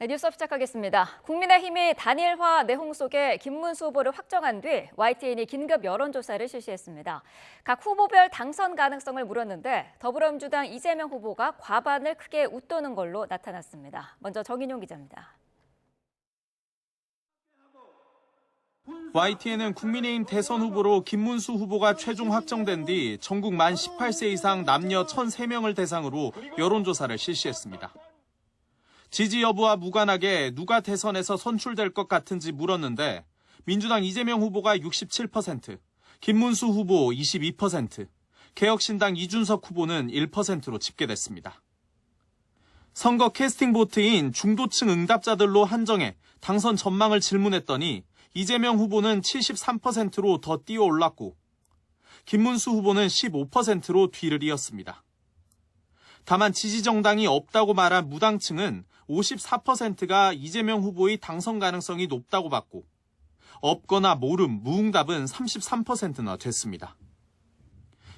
네, 뉴스 시작하겠습니다. 국민의힘이 단일화 내홍 속에 김문수 후보를 확정한 뒤 YTN이 긴급 여론조사를 실시했습니다. 각 후보별 당선 가능성을 물었는데 더불어민주당 이재명 후보가 과반을 크게 웃도는 걸로 나타났습니다. 먼저 정인용 기자입니다. YTN은 국민의힘 대선 후보로 김문수 후보가 최종 확정된 뒤 전국 만 18세 이상 남녀 1,003명을 대상으로 여론조사를 실시했습니다. 지지 여부와 무관하게 누가 대선에서 선출될 것 같은지 물었는데 민주당 이재명 후보가 67%, 김문수 후보 22%, 개혁신당 이준석 후보는 1%로 집계됐습니다. 선거 캐스팅 보트인 중도층 응답자들로 한정해 당선 전망을 질문했더니 이재명 후보는 73%로 더 뛰어올랐고 김문수 후보는 15%로 뒤를 이었습니다. 다만 지지정당이 없다고 말한 무당층은 54%가 이재명 후보의 당선 가능성이 높다고 봤고 없거나 모름, 무응답은 33%나 됐습니다.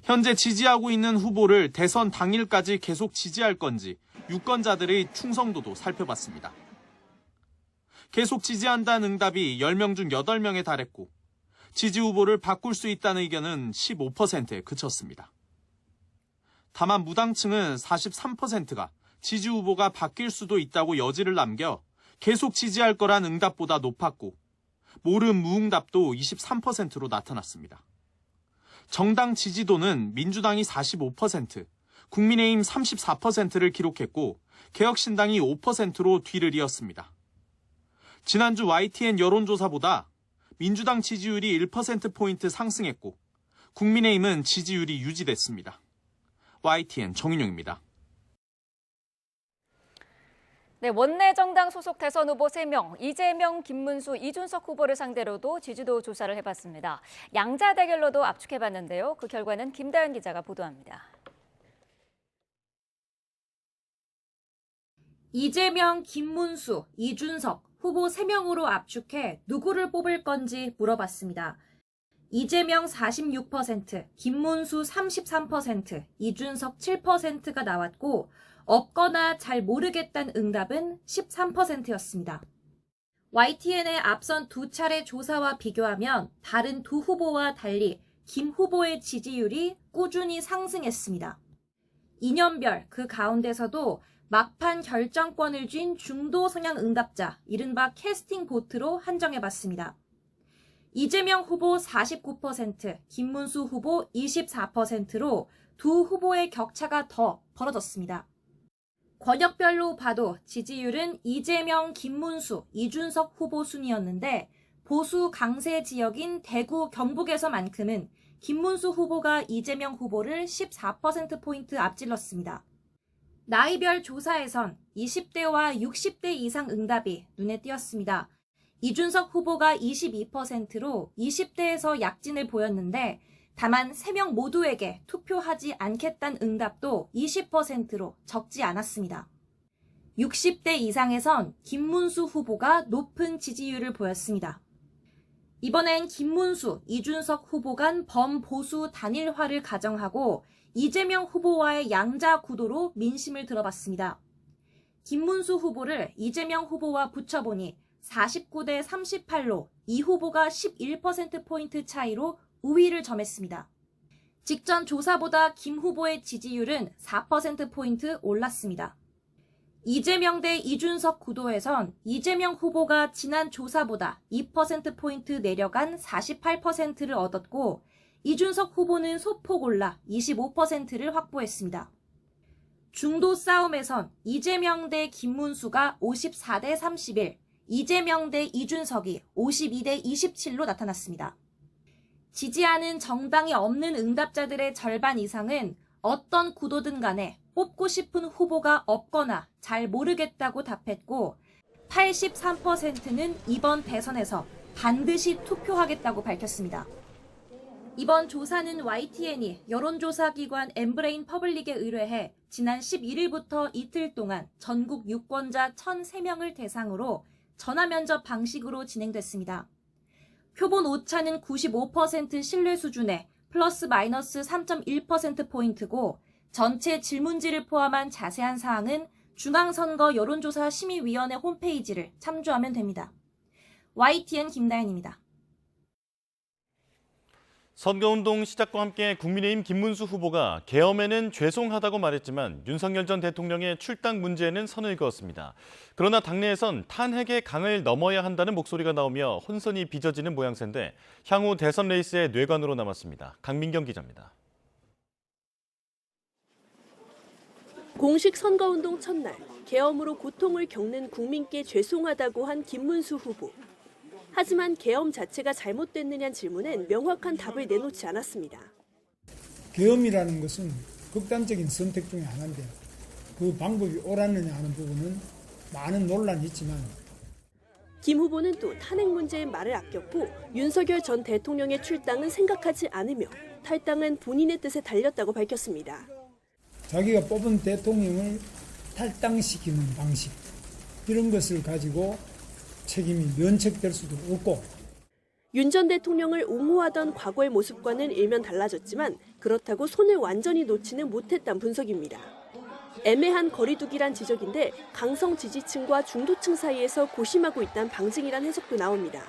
현재 지지하고 있는 후보를 대선 당일까지 계속 지지할 건지 유권자들의 충성도도 살펴봤습니다. 계속 지지한다는 응답이 10명 중 8명에 달했고 지지 후보를 바꿀 수 있다는 의견은 15%에 그쳤습니다. 다만 무당층은 43%가 지지 후보가 바뀔 수도 있다고 여지를 남겨 계속 지지할 거란 응답보다 높았고 모름 무응답도 23%로 나타났습니다. 정당 지지도는 민주당이 45%, 국민의힘 34%를 기록했고 개혁신당이 5%로 뒤를 이었습니다. 지난주 YTN 여론조사보다 민주당 지지율이 1%포인트 상승했고 국민의힘은 지지율이 유지됐습니다. YTN 정인용입니다. 네, 원내 정당 소속 대선 후보 3명, 이재명, 김문수, 이준석 후보를 상대로도 지지도 조사를 해봤습니다. 양자 대결로도 압축해봤는데요. 그 결과는 김다연 기자가 보도합니다. 이재명, 김문수, 이준석 후보 3명으로 압축해 누구를 뽑을 건지 물어봤습니다. 이재명 46%, 김문수 33%, 이준석 7%가 나왔고 없거나 잘 모르겠다는 응답은 13%였습니다. YTN의 앞선 2차례 조사와 비교하면 다른 두 후보와 달리 김 후보의 지지율이 꾸준히 상승했습니다. 이념별 그 가운데서도 막판 결정권을 쥔 중도 성향 응답자, 이른바 캐스팅 보트로 한정해봤습니다. 이재명 후보 49%, 김문수 후보 24%로 두 후보의 격차가 더 벌어졌습니다. 권역별로 봐도 지지율은 이재명, 김문수, 이준석 후보 순이었는데 보수 강세 지역인 대구, 경북에서만큼은 김문수 후보가 이재명 후보를 14%포인트 앞질렀습니다. 나이별 조사에선 20대와 60대 이상 응답이 눈에 띄었습니다. 이준석 후보가 22%로 20대에서 약진을 보였는데 다만 3명 모두에게 투표하지 않겠다는 응답도 20%로 적지 않았습니다. 60대 이상에선 김문수 후보가 높은 지지율을 보였습니다. 이번엔 김문수, 이준석 후보 간 범보수 단일화를 가정하고 이재명 후보와의 양자 구도로 민심을 들어봤습니다. 김문수 후보를 이재명 후보와 붙여보니 49대 38로 이 후보가 11%포인트 차이로 우위를 점했습니다. 직전 조사보다 김 후보의 지지율은 4%포인트 올랐습니다. 이재명 대 이준석 구도에선 이재명 후보가 지난 조사보다 2%포인트 내려간 48%를 얻었고 이준석 후보는 소폭 올라 25%를 확보했습니다. 중도 싸움에선 이재명 대 김문수가 54대 31, 이재명 대 이준석이 52대 27로 나타났습니다. 지지하는 정당이 없는 응답자들의 절반 이상은 어떤 구도든 간에 뽑고 싶은 후보가 없거나 잘 모르겠다고 답했고 83%는 이번 대선에서 반드시 투표하겠다고 밝혔습니다. 이번 조사는 YTN이 여론조사기관 엠브레인 퍼블릭에 의뢰해 지난 11일부터 이틀 동안 전국 유권자 1,003명을 대상으로 전화 면접 방식으로 진행됐습니다. 표본 오차는 95% 신뢰 수준에 플러스 마이너스 3.1%포인트고 전체 질문지를 포함한 자세한 사항은 중앙선거 여론조사 심의위원회 홈페이지를 참조하면 됩니다. YTN 김다현입니다. 선거운동 시작과 함께 국민의힘 김문수 후보가 계엄에는 죄송하다고 말했지만 윤석열 전 대통령의 출당 문제에는 선을 그었습니다. 그러나 당내에선 탄핵의 강을 넘어야 한다는 목소리가 나오며 혼선이 빚어지는 모양새인데 향후 대선 레이스의 뇌관으로 남았습니다. 강민경 기자입니다. 공식 선거운동 첫날, 계엄으로 고통을 겪는 국민께 죄송하다고 한 김문수 후보. 하지만 계엄 자체가 잘못됐느냐는 질문엔 명확한 답을 내놓지 않았습니다. 계엄이라는 것은 극단적인 선택 중에 하나인데 그 방법이 옳았느냐 하는 부분은 많은 논란이 있지만 김 후보는 또 탄핵 문제에 말을 아꼈고 윤석열 전 대통령의 출당은 생각하지 않으며 탈당은 본인의 뜻에 달렸다고 밝혔습니다. 자기가 뽑은 대통령을 탈당시키는 방식 이런 것을 가지고 책임이 면책될 수도 없고 윤 전 대통령을 옹호하던 과거의 모습과는 일면 달라졌지만 그렇다고 손을 완전히 놓지는 못했다는 분석입니다. 애매한 거리두기란 지적인데 강성 지지층과 중도층 사이에서 고심하고 있다는 방증이란 해석도 나옵니다.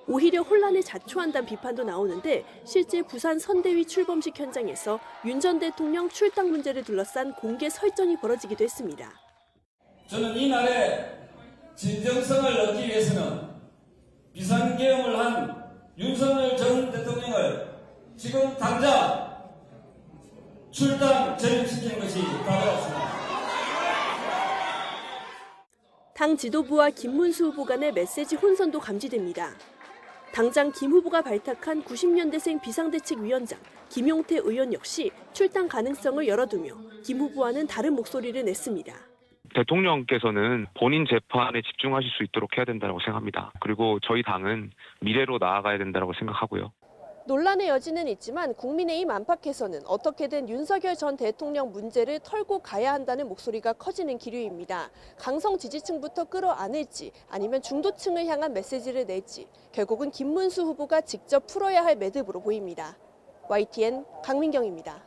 오히려 혼란에 자초한다는 비판도 나오는데 실제 부산 선대위 출범식 현장에서 윤 전 대통령 출당 문제를 둘러싼 공개 설전이 벌어지기도 했습니다. 저는 이날에 진정성을 얻기 위해서는 비상계엄을 한 윤석열 전 대통령을 지금 당장 출당 전역시키는 것이 답이었습니다. 당 지도부와 김문수 후보 간의 메시지 혼선도 감지됩니다. 당장 김 후보가 발탁한 90년대생 비상대책위원장 김용태 의원 역시 출당 가능성을 열어두며 김 후보와는 다른 목소리를 냈습니다. 대통령께서는 본인 재판에 집중하실 수 있도록 해야 된다고 생각합니다. 그리고 저희 당은 미래로 나아가야 된다고 생각하고요. 논란의 여지는 있지만 국민의힘 안팎에서는 어떻게든 윤석열 전 대통령 문제를 털고 가야 한다는 목소리가 커지는 기류입니다. 강성 지지층부터 끌어안을지 아니면 중도층을 향한 메시지를 낼지 결국은 김문수 후보가 직접 풀어야 할 매듭으로 보입니다. YTN 강민경입니다.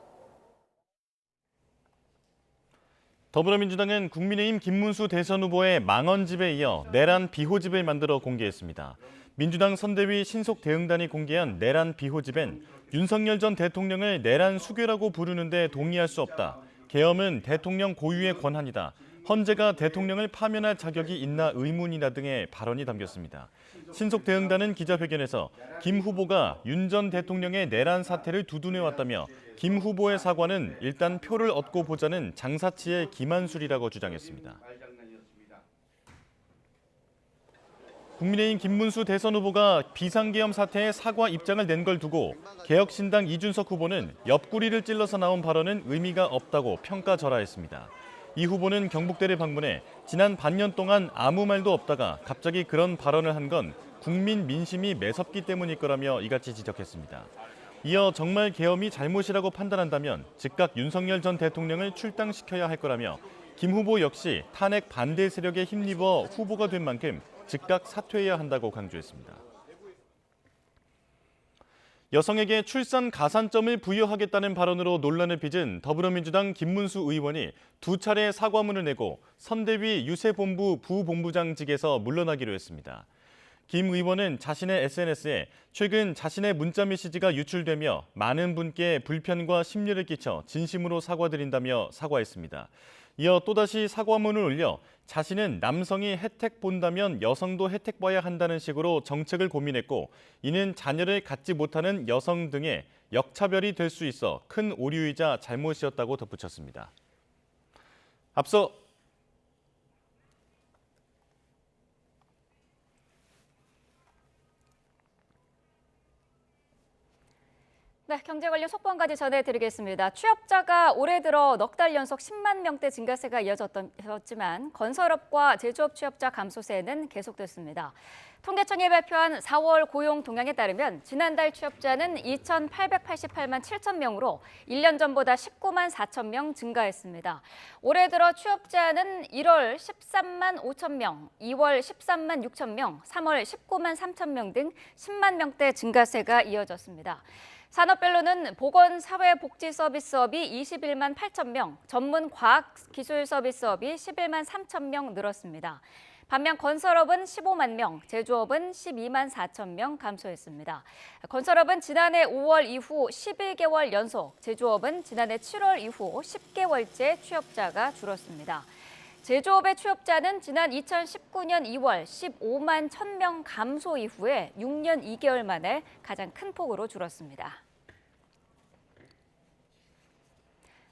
더불어민주당은 국민의힘 김문수 대선 후보의 망언집에 이어 내란 비호집을 만들어 공개했습니다. 민주당 선대위 신속 대응단이 공개한 내란 비호집엔 윤석열 전 대통령을 내란 수괴라고 부르는데 동의할 수 없다. 계엄은 대통령 고유의 권한이다. 헌재가 대통령을 파면할 자격이 있나 의문이다 등의 발언이 담겼습니다. 신속 대응단은 기자회견에서 김 후보가 윤 전 대통령의 내란 사태를 두둔해왔다며 김 후보의 사과는 일단 표를 얻고 보자는 장사치의 기만술이라고 주장했습니다. 국민의힘 김문수 대선 후보가 비상계엄 사태에 사과 입장을 낸 걸 두고 개혁신당 이준석 후보는 옆구리를 찔러서 나온 발언은 의미가 없다고 평가절하했습니다. 이 후보는 경북대를 방문해 지난 반년 동안 아무 말도 없다가 갑자기 그런 발언을 한 건 국민 민심이 매섭기 때문일 거라며 이같이 지적했습니다. 이어 정말 계엄이 잘못이라고 판단한다면 즉각 윤석열 전 대통령을 출당시켜야 할 거라며 김 후보 역시 탄핵 반대 세력에 힘입어 후보가 된 만큼 즉각 사퇴해야 한다고 강조했습니다. 여성에게 출산 가산점을 부여하겠다는 발언으로 논란을 빚은 더불어민주당 김문수 의원이 두 차례 사과문을 내고 선대위 유세본부 부본부장직에서 물러나기로 했습니다. 김 의원은 자신의 SNS에 최근 자신의 문자 메시지가 유출되며 많은 분께 불편과 심려를 끼쳐 진심으로 사과드린다며 사과했습니다. 이어 또다시 사과문을 올려 자신은 남성이 혜택 본다면 여성도 혜택 봐야 한다는 식으로 정책을 고민했고 이는 자녀를 갖지 못하는 여성 등의 역차별이 될 수 있어 큰 오류이자 잘못이었다고 덧붙였습니다. 앞서 네, 경제 관련 속보 한 가지 전해드리겠습니다. 취업자가 올해 들어 넉 달 연속 10만 명대 증가세가 이어졌지만 건설업과 제조업 취업자 감소세는 계속됐습니다. 통계청이 발표한 4월 고용 동향에 따르면 지난달 취업자는 2,888만 7천 명으로 1년 전보다 19만 4천 명 증가했습니다. 올해 들어 취업자는 1월 13만 5천 명, 2월 13만 6천 명, 3월 19만 3천 명 등 10만 명대 증가세가 이어졌습니다. 산업별로는 보건사회복지서비스업이 21만 8천 명, 전문과학기술서비스업이 11만 3천 명 늘었습니다. 반면 건설업은 15만 명, 제조업은 12만 4천 명 감소했습니다. 건설업은 지난해 5월 이후 11개월 연속, 제조업은 지난해 7월 이후 10개월째 취업자가 줄었습니다. 제조업의 취업자는 지난 2019년 2월 15만 1,000명 감소 이후에 6년 2개월 만에 가장 큰 폭으로 줄었습니다.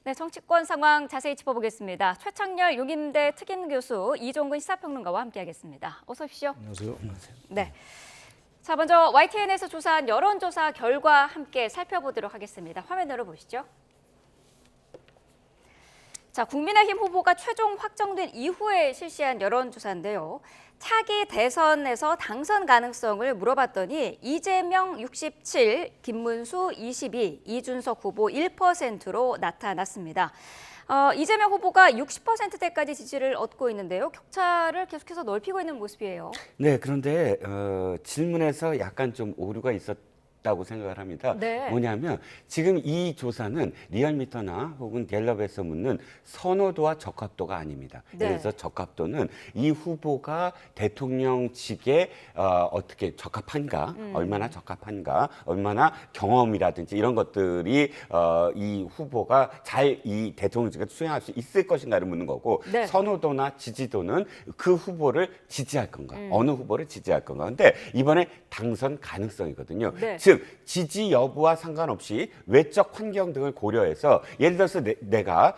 네, 정치권 상황 자세히 짚어보겠습니다. 최창렬 용인대 특임교수, 이종근 시사평론가와 함께하겠습니다. 어서 오십시오. 안녕하세요. 네. 자, 먼저 YTN에서 조사한 여론조사 결과 함께 살펴보도록 하겠습니다. 화면으로 보시죠. 자, 국민의힘 후보가 최종 확정된 이후에 실시한 여론조사인데요. 차기 대선에서 당선 가능성을 물어봤더니 이재명 67, 김문수 22, 이준석 후보 1%로 나타났습니다. 이재명 후보가 60%대까지 지지를 얻고 있는데요. 격차를 계속해서 넓히고 있는 모습이에요. 네, 그런데 질문에서 약간 좀 오류가 있었다고 생각을 합니다. 네. 뭐냐면 지금 이 조사는 리얼미터나 혹은 갤럽에서 묻는 선호도와 적합도가 아닙니다. 네. 그래서 적합도는 이 후보가 대통령직에 어떻게 적합한가, 얼마나 적합한가, 얼마나 경험이라든지 이런 것들이 이 후보가 잘 이 대통령직을 수행할 수 있을 것인가를 묻는 거고, 네. 선호도나 지지도는 그 후보를 지지할 건가, 어느 후보를 지지할 건가. 근데 이번에 당선 가능성이거든요. 네. 즉 지지 여부와 상관없이 외적 환경 등을 고려해서, 예를 들어서 내가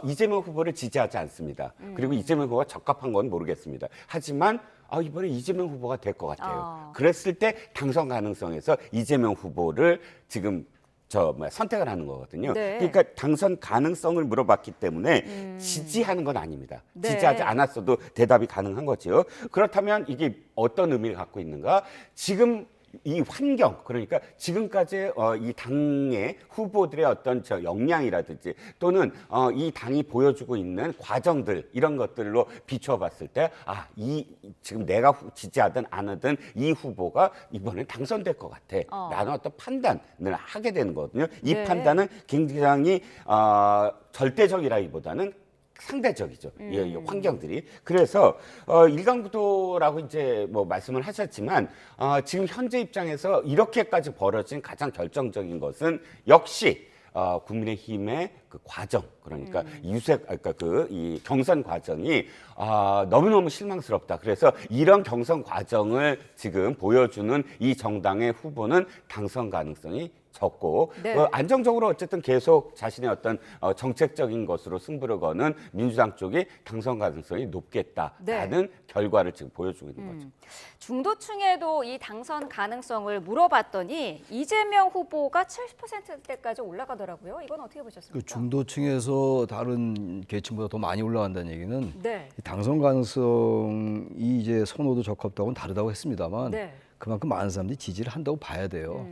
이재명 후보를 지지하지 않습니다. 그리고 이재명 후보가 적합한 건 모르겠습니다. 하지만 이번에 이재명 후보가 될 것 같아요. 그랬을 때 당선 가능성에서 이재명 후보를 지금 선택을 하는 거거든요. 네. 그러니까 당선 가능성을 물어봤기 때문에 지지하는 건 아닙니다. 네. 지지하지 않았어도 대답이 가능한 거죠. 그렇다면 이게 어떤 의미를 갖고 있는가? 지금 이 환경, 그러니까 지금까지 이 당의 후보들의 어떤 역량이라든지 또는 이 당이 보여주고 있는 과정들, 이런 것들로 비춰봤을 때 지금 내가 지지하든 안 하든 이 후보가 이번엔 당선될 것 같아 라는 어떤 판단을 하게 되는 거거든요. 이 네. 판단은 굉장히 절대적이라기보다는 상대적이죠. 이 환경들이. 그래서 일강구도라고 이제 뭐 말씀을 하셨지만 지금 현재 입장에서 이렇게까지 벌어진 가장 결정적인 것은 역시 국민의힘의 그 과정, 그러니까 이 경선 과정이 너무너무 실망스럽다. 그래서 이런 경선 과정을 지금 보여주는 이 정당의 후보는 당선 가능성이 적고, 네. 안정적으로 어쨌든 계속 자신의 어떤 정책적인 것으로 승부를 거는 민주당 쪽이 당선 가능성이 높겠다라는 네. 결과를 지금 보여주고 있는 거죠. 중도층에도 이 당선 가능성을 물어봤더니 이재명 후보가 70%대까지 올라가더라고요. 이건 어떻게 보셨습니까? 그 중도층에서 다른 계층보다 더 많이 올라간다는 얘기는 네. 이 당선 가능성이 이제 선호도 적합도하고는 다르다고 했습니다만 네. 그만큼 많은 사람들이 지지를 한다고 봐야 돼요.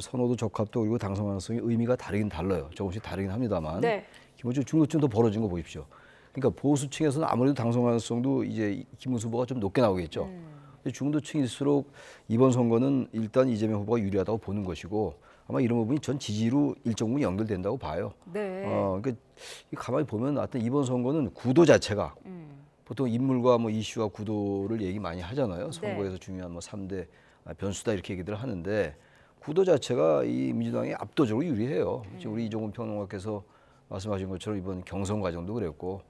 선호도 적합도 그리고 당선 가능성이 의미가 다르긴 달라요. 조금씩 다르긴 합니다만 네. 기본적으로 중도층 더 벌어진 거 보십시오. 그러니까 보수층에서는 아무래도 당선 가능성도 이제 김문수 후보가 좀 높게 나오겠죠. 근데 중도층일수록 이번 선거는 일단 이재명 후보가 유리하다고 보는 것이고, 아마 이런 부분이 전 지지로 일정 부분 연결된다고 봐요. 네. 그러니까 가만히 보면 하여튼 이번 선거는 구도 자체가 보통 인물과 뭐 이슈와 구도를 얘기 많이 하잖아요. 선거에서 중요한 뭐 3대 변수다 이렇게 얘기들 하는데, 구도 자체가 이 민주당이 압도적으로 유리해요. 지금 우리 이종훈 평론가께서 말씀하신 것처럼 이번 경선 과정도 그랬고,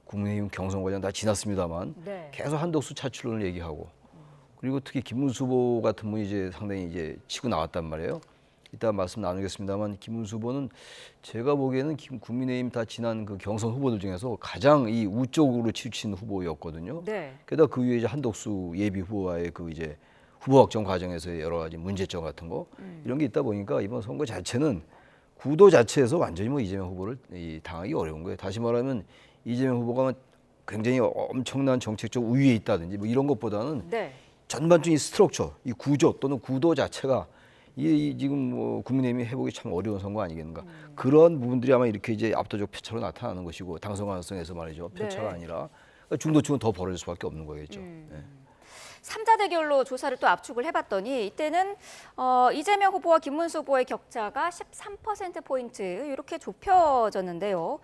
국민의힘 경선 과정 다 지났습니다만 네. 계속 한덕수 차출론을 얘기하고, 그리고 특히 김문수 후보 같은 분이 이제 상당히 이제 치고 나왔단 말이에요. 이따 말씀 나누겠습니다만, 김문수 후보는 제가 보기에는 국민의힘 다 지난 그 경선 후보들 중에서 가장 이 우쪽으로 치우친 후보였거든요. 네. 게다가 그 위에 이제 한덕수 예비 후보와의 그 이제 후보 확정 과정에서의 여러 가지 문제점 같은 거 이런 게 있다 보니까 이번 선거 자체는 구도 자체에서 완전히 뭐 이재명 후보를 당하기 어려운 거예요. 다시 말하면 이재명 후보가 굉장히 엄청난 정책적 우위에 있다든지 뭐 이런 것보다는 네. 전반적인 스트럭처, 이 구조 또는 구도 자체가 이 지금 뭐 국민의힘이 해보기 참 어려운 선거 아니겠는가. 그런 부분들이 아마 이렇게 이제 압도적 표차로 나타나는 것이고, 당선 가능성에서 말이죠. 표차가 네. 아니라 중도층은 더 벌어질 수밖에 없는 거겠죠. 네. 삼자 대결로 조사를 또 압축을 해봤더니 이때는 이재명 후보와 김문수 후보의 격차가 13%포인트 이렇게 좁혀졌는데요.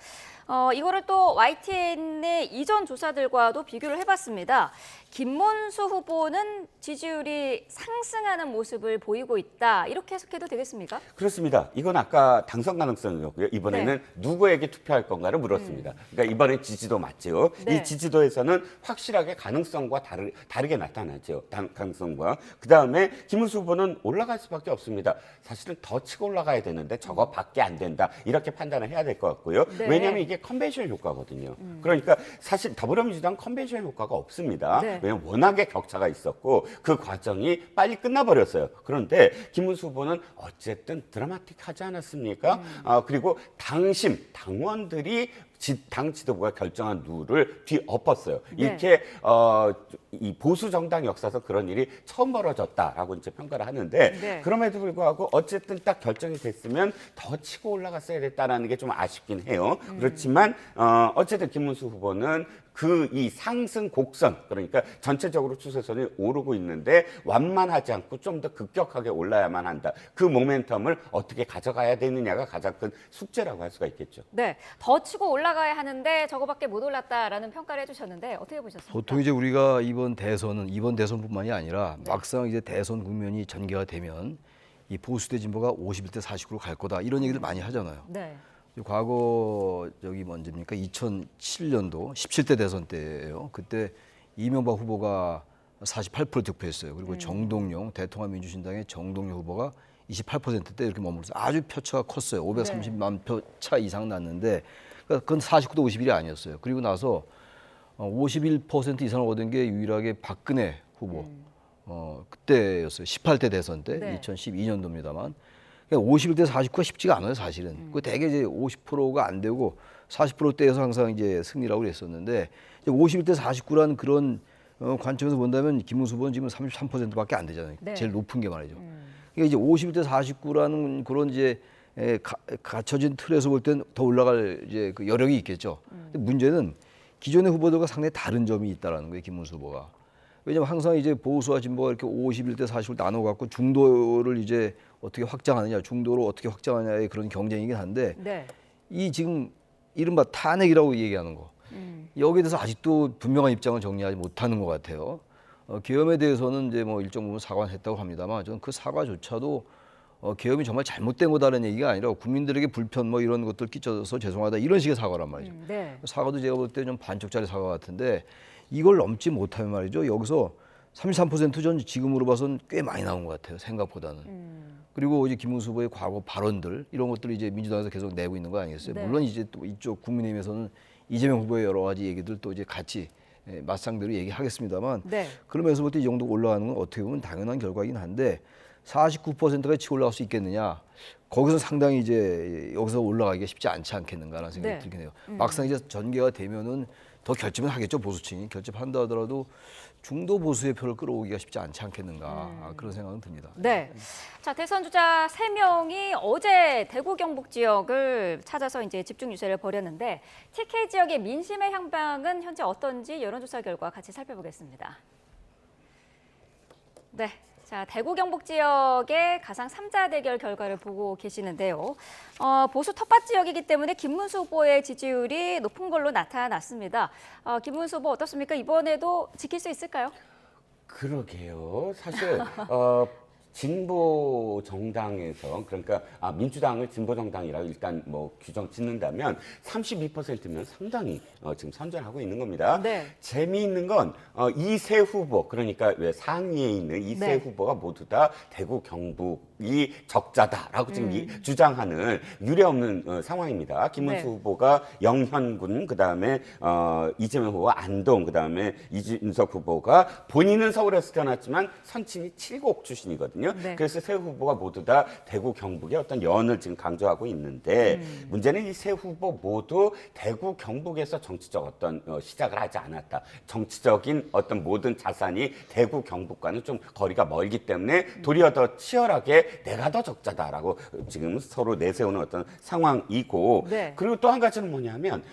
이거를 또 YTN의 이전 조사들과도 비교를 해봤습니다. 김문수 후보는 지지율이 상승하는 모습을 보이고 있다. 이렇게 해석해도 되겠습니까? 그렇습니다. 이건 아까 당선 가능성이었고요. 이번에는 누구에게 투표할 건가를 물었습니다. 그러니까 이번엔 지지도 맞죠. 네. 이 지지도에서는 확실하게 가능성과 다르게 나타나죠. 가능성과. 그다음에 김문수 후보는 올라갈 수밖에 없습니다. 사실은 더 치고 올라가야 되는데 저거밖에 안 된다. 이렇게 판단을 해야 될 것 같고요. 네. 왜냐하면 이게 컨벤션 효과거든요. 그러니까 사실 더불어민주당 컨벤션 효과가 없습니다. 네. 왜냐하면 워낙에 격차가 있었고 그 과정이 빨리 끝나버렸어요. 그런데 김문수 후보는 어쨌든 드라마틱하지 않았습니까? 그리고 당원들이 당 지도부가 결정한 룰을 뒤엎었어요. 네. 이렇게 이 보수 정당 역사에서 그런 일이 처음 벌어졌다라고 이제 평가를 하는데 네. 그럼에도 불구하고 어쨌든 딱 결정이 됐으면 더 치고 올라갔어야 됐다라는 게 좀 아쉽긴 해요. 그렇지만 어쨌든 김문수 후보는 이 상승 곡선, 그러니까 전체적으로 추세선이 오르고 있는데 완만하지 않고 좀 더 급격하게 올라야만 한다. 그 모멘텀을 어떻게 가져가야 되느냐가 가장 큰 숙제라고 할 수가 있겠죠. 네, 더 치고 올라가야 하는데 저거밖에 못 올랐다라는 평가를 해주셨는데 어떻게 보셨습니까? 보통 이제 우리가 이번 대선뿐만이 아니라 막상 이제 대선 국면이 전개가 되면 이 보수 대 진보가 51대 49로 갈 거다 이런 얘기를 많이 하잖아요. 네. 과거 언제입니까? 2007년도 17대 대선 때예요. 그때 이명박 후보가 48% 득표했어요. 그리고 정동영 대통합민주신당의 정동영 후보가 28%대 이렇게 머물러서 아주 표차가 컸어요. 530만 표 차 이상 났는데 그건 49대 51이 아니었어요. 그리고 나서 51% 이상을 얻은 게 유일하게 박근혜 후보. 그때였어요. 18대 대선 때, 네. 2012년도입니다만. 51대 49가 쉽지가 않아요, 사실은. 그 대개 이제 50%가 안 되고 40%대에서 항상 이제 승리라고 그랬었는데 51대 49라는 그런 관점에서 본다면 김문수 후보는 지금 33%밖에 안 되잖아요. 네. 제일 높은 게 말이죠. 그러니까 이제 51대 49라는 그런 이제 갖춰진 틀에서 볼 땐 더 올라갈 이제 그 여력이 있겠죠. 근데 문제는 기존의 후보들과 상당히 다른 점이 있다라는 거예요, 김문수 후보가. 왜냐하면 항상 이제 보수와 진보가 이렇게 51대 40을 나눠 갖고 중도를 이제 어떻게 확장하느냐, 중도로 어떻게 확장하느냐의 그런 경쟁이긴 한데 네. 이 지금 이른바 탄핵이라고 얘기하는 거 여기에 대해서 아직도 분명한 입장을 정리하지 못하는 것 같아요. 계엄에 대해서는 이제 뭐 일정 부분 사과는 했다고 합니다만 저는 그 사과조차도 계엄이 정말 잘못된 거다라는 얘기가 아니라 국민들에게 불편 뭐 이런 것들 끼쳐서 죄송하다 이런 식의 사과란 말이죠. 네. 사과도 제가 볼 때 좀 반쪽짜리 사과 같은데 이걸 넘지 못하면 말이죠. 여기서 33% 전 지금으로 봐서는 꽤 많이 나온 것 같아요. 생각보다는. 그리고 이제 김문수 후보의 과거 발언들 이런 것들을 이제 민주당에서 계속 내고 있는 거 아니겠어요? 네. 물론 이제 또 이쪽 국민의힘에서는 이재명 후보의 여러 가지 얘기들 또 이제 같이 맞상대로 얘기하겠습니다만 네. 그러면서 볼 때 이 정도 올라가는 건 어떻게 보면 당연한 결과이긴 한데 49%가 치고 올라갈 수 있겠느냐? 거기서 상당히 이제 여기서 올라가기가 쉽지 않지 않겠는가라는 생각이 네. 들긴 해요. 막상 이제 전개가 되면은 더 결집은 하겠죠, 보수층이. 결집한다 하더라도 중도 보수의 표를 끌어오기가 쉽지 않지 않겠는가 그런 생각은 듭니다. 네. 자, 대선 주자 3명이 어제 대구 경북 지역을 찾아서 이제 집중 유세를 벌였는데 TK 지역의 민심의 향방은 현재 어떤지 여론조사 결과 같이 살펴보겠습니다. 네. 자, 대구 경북 지역의 가상 3자 대결 결과를 보고 계시는데요. 보수 텃밭 지역이기 때문에 김문수 후보의 지지율이 높은 걸로 나타났습니다. 김문수 후보 어떻습니까? 이번에도 지킬 수 있을까요? 그러게요. 사실 진보 정당에서 그러니까 민주당을 진보 정당이라고 일단 뭐 규정 짓는다면 32%면 상당히 지금 선전하고 있는 겁니다. 네. 재미있는 건 이 세 후보 그러니까 왜 상위에 있는 이 세 네. 후보가 모두 다 대구 경북이 적자다라고 지금 주장하는 유례없는 상황입니다. 김문수 네. 후보가 영현군 그다음에 이재명 후보가 안동 그다음에 이준석 후보가 본인은 서울에서 태어났지만 선친이 칠곡 출신이거든요. 있거든요. 네. 그래서 세 후보가 모두 다 대구 경북의 어떤 연을 지금 강조하고 있는데 문제는 이 세 후보 모두 대구 경북에서 정치적 어떤 시작을 하지 않았다. 정치적인 어떤 모든 자산이 대구 경북과는 좀 거리가 멀기 때문에 도리어 더 치열하게 내가 더 적자다라고 지금 서로 내세우는 어떤 상황이고 네. 그리고 또 한 가지는 뭐냐면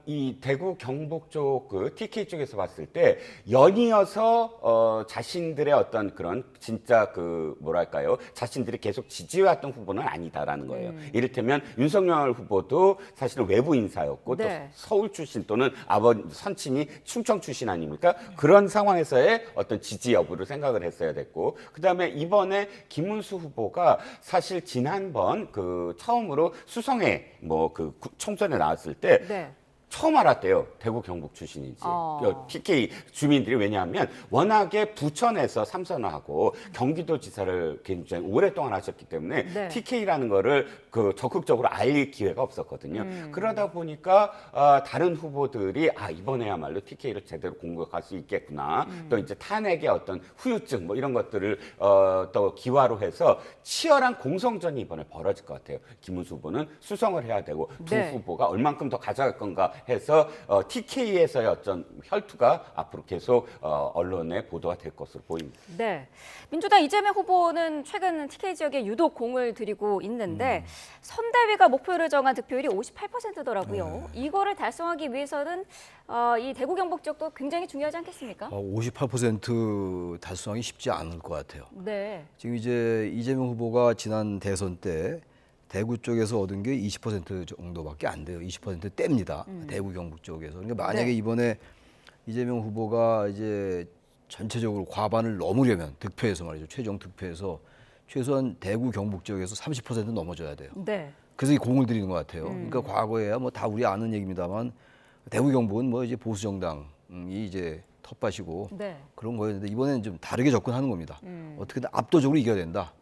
이 대구 경북 쪽 그 TK 쪽에서 봤을 때 연이어서 자신들의 어떤 그런 진짜 그 뭐랄까요 자신들이 계속 지지해왔던 후보는 아니다라는 거예요. 이를테면 윤석열 후보도 사실은 외부 인사였고 네. 또 서울 출신 또는 아버지 선친이 충청 출신 아닙니까? 그런 상황에서의 어떤 지지 여부를 생각을 했어야 됐고 그다음에 이번에 김문수 후보가 사실 지난번 그 처음으로 수성회 뭐 그 총선에 나왔을 때 네. 처음 알았대요. 대구 경북 출신인지. TK 주민들이 왜냐하면 워낙에 부천에서 삼선하고 경기도지사를 굉장히 오랫동안 하셨기 때문에 네. TK라는 거를 그 적극적으로 알 기회가 없었거든요. 그러다 보니까 다른 후보들이 이번에야말로 TK를 제대로 공격할 수 있겠구나. 또 이제 탄핵의 어떤 후유증 뭐 이런 것들을 또 기화로 해서 치열한 공성전이 이번에 벌어질 것 같아요. 김문수 후보는 수성을 해야 되고 두 네. 후보가 얼만큼 더 가져갈 건가 해서 TK에서의 어떤 혈투가 앞으로 계속 언론에 보도가 될 것으로 보입니다. 네. 민주당 이재명 후보는 최근 TK 지역에 유독 공을 들이고 있는데 선대위가 목표를 정한 득표율이 58%더라고요. 이거를 달성하기 위해서는 이 대구 경북 지역도 굉장히 중요하지 않겠습니까? 58% 달성하기 쉽지 않을 것 같아요. 네. 지금 이제 이재명 후보가 지난 대선 때 대구 쪽에서 얻은 게 20% 정도밖에 안 돼요. 20%대입니다. 대구 경북 쪽에서. 그러니까 만약에 네. 이번에 이재명 후보가 이제 전체적으로 과반을 넘으려면 득표에서 말이죠. 최종 득표에서 최소한 대구 경북 지역에서 30% 넘어져야 돼요. 네. 그래서 이 공을 들이는 것 같아요. 그러니까 과거에야 뭐 다 우리 아는 얘기입니다만 대구 경북은 뭐 이제 보수 정당이 이제 텃밭이고 네. 그런 거였는데 이번에는 좀 다르게 접근하는 겁니다. 어떻게든 압도적으로 이겨야 된다.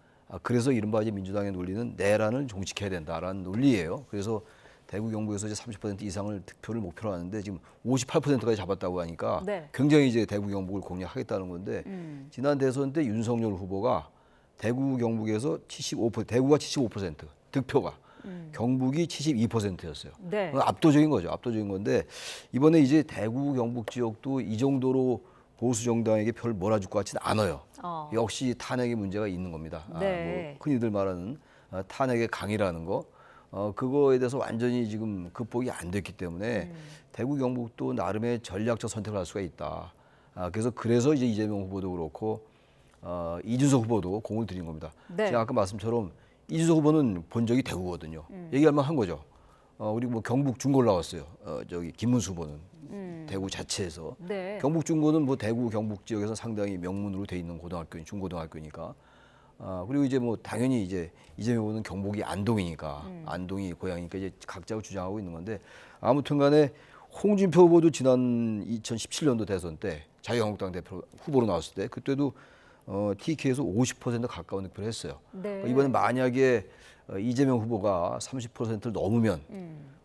그래서 이른바 이제 민주당의 논리는 내란을 종식해야 된다라는 논리예요. 그래서 대구 경북에서 이제 30% 이상을 득표를 목표로 하는데 지금 58%까지 잡았다고 하니까 네. 굉장히 이제 대구 경북을 공략하겠다는 건데 지난 대선 때 윤석열 후보가 대구 경북에서 75%, 대구가 75% 득표가 경북이 72%였어요. 네. 압도적인 거죠. 압도적인 건데 이번에 이제 대구 경북 지역도 이 정도로 보수 정당에게 별 몰아줄 것 같지는 않아요. 역시 탄핵의 문제가 있는 겁니다. 네. 뭐 흔히들 말하는 탄핵의 강이라는 거 그거에 대해서 완전히 지금 극복이 안 됐기 때문에 대구 경북도 나름의 전략적 선택을 할 수가 있다. 그래서 이제 이재명 후보도 그렇고 이준석 후보도 공을 들인 겁니다. 네. 제가 아까 말씀처럼 이준석 후보는 본 적이 대구거든요. 얘기할 만한 거죠. 우리 뭐 경북 중고를 나왔어요. 저기 김문수 후보는 대구 자체에서 네. 경북 중고는 뭐 대구 경북 지역에서 상당히 명문으로 돼 있는 고등학교, 중고등학교니까. 그리고 이제 뭐 당연히 이제 이재명 후보는 경북이 안동이니까 안동이 고향이니까 이제 각자가 주장하고 있는 건데 아무튼간에 홍준표 후보도 지난 2017년도 대선 때 자유한국당 대표 후보로 나왔을 때 그때도 TK에서 50% 가까운 득표를 했어요. 네. 이번에 만약에 이재명 후보가 30%를 넘으면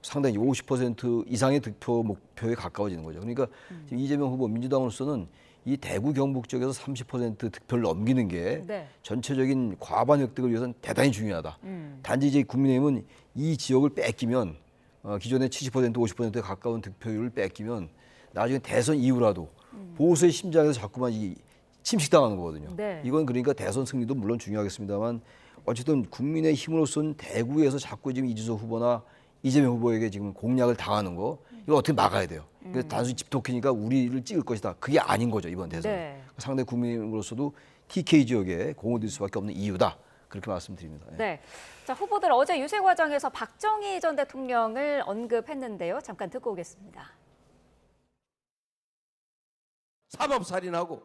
상당히 50% 이상의 득표 목표에 가까워지는 거죠. 그러니까 지금 이재명 후보 민주당으로서는 이 대구 경북 지역에서 30% 득표를 넘기는 게 네. 전체적인 과반 획득을 위해서는 대단히 중요하다. 단지 이제 국민의힘은 이 지역을 뺏기면 기존의 70% 50%에 가까운 득표율을 뺏기면 나중에 대선 이후라도 보수의 심장에서 자꾸만 침식당하는 거거든요. 네. 이건 그러니까 대선 승리도 물론 중요하겠습니다만 어쨌든 국민의힘으로서는 대구에서 자꾸 지금 이준석 후보나 이재명 후보에게 지금 공략을 당하는 거 이거 어떻게 막아야 돼요. 그래서 단순히 집토끼니까 우리를 찍을 것이다. 그게 아닌 거죠 이번 대선. 네. 상당히 국민의힘으로서도 TK 지역에 공을 들 수밖에 없는 이유다. 그렇게 말씀드립니다. 네. 자, 후보들 어제 유세 과정에서 박정희 전 대통령을 언급했는데요. 잠깐 듣고 오겠습니다. 사법살인하고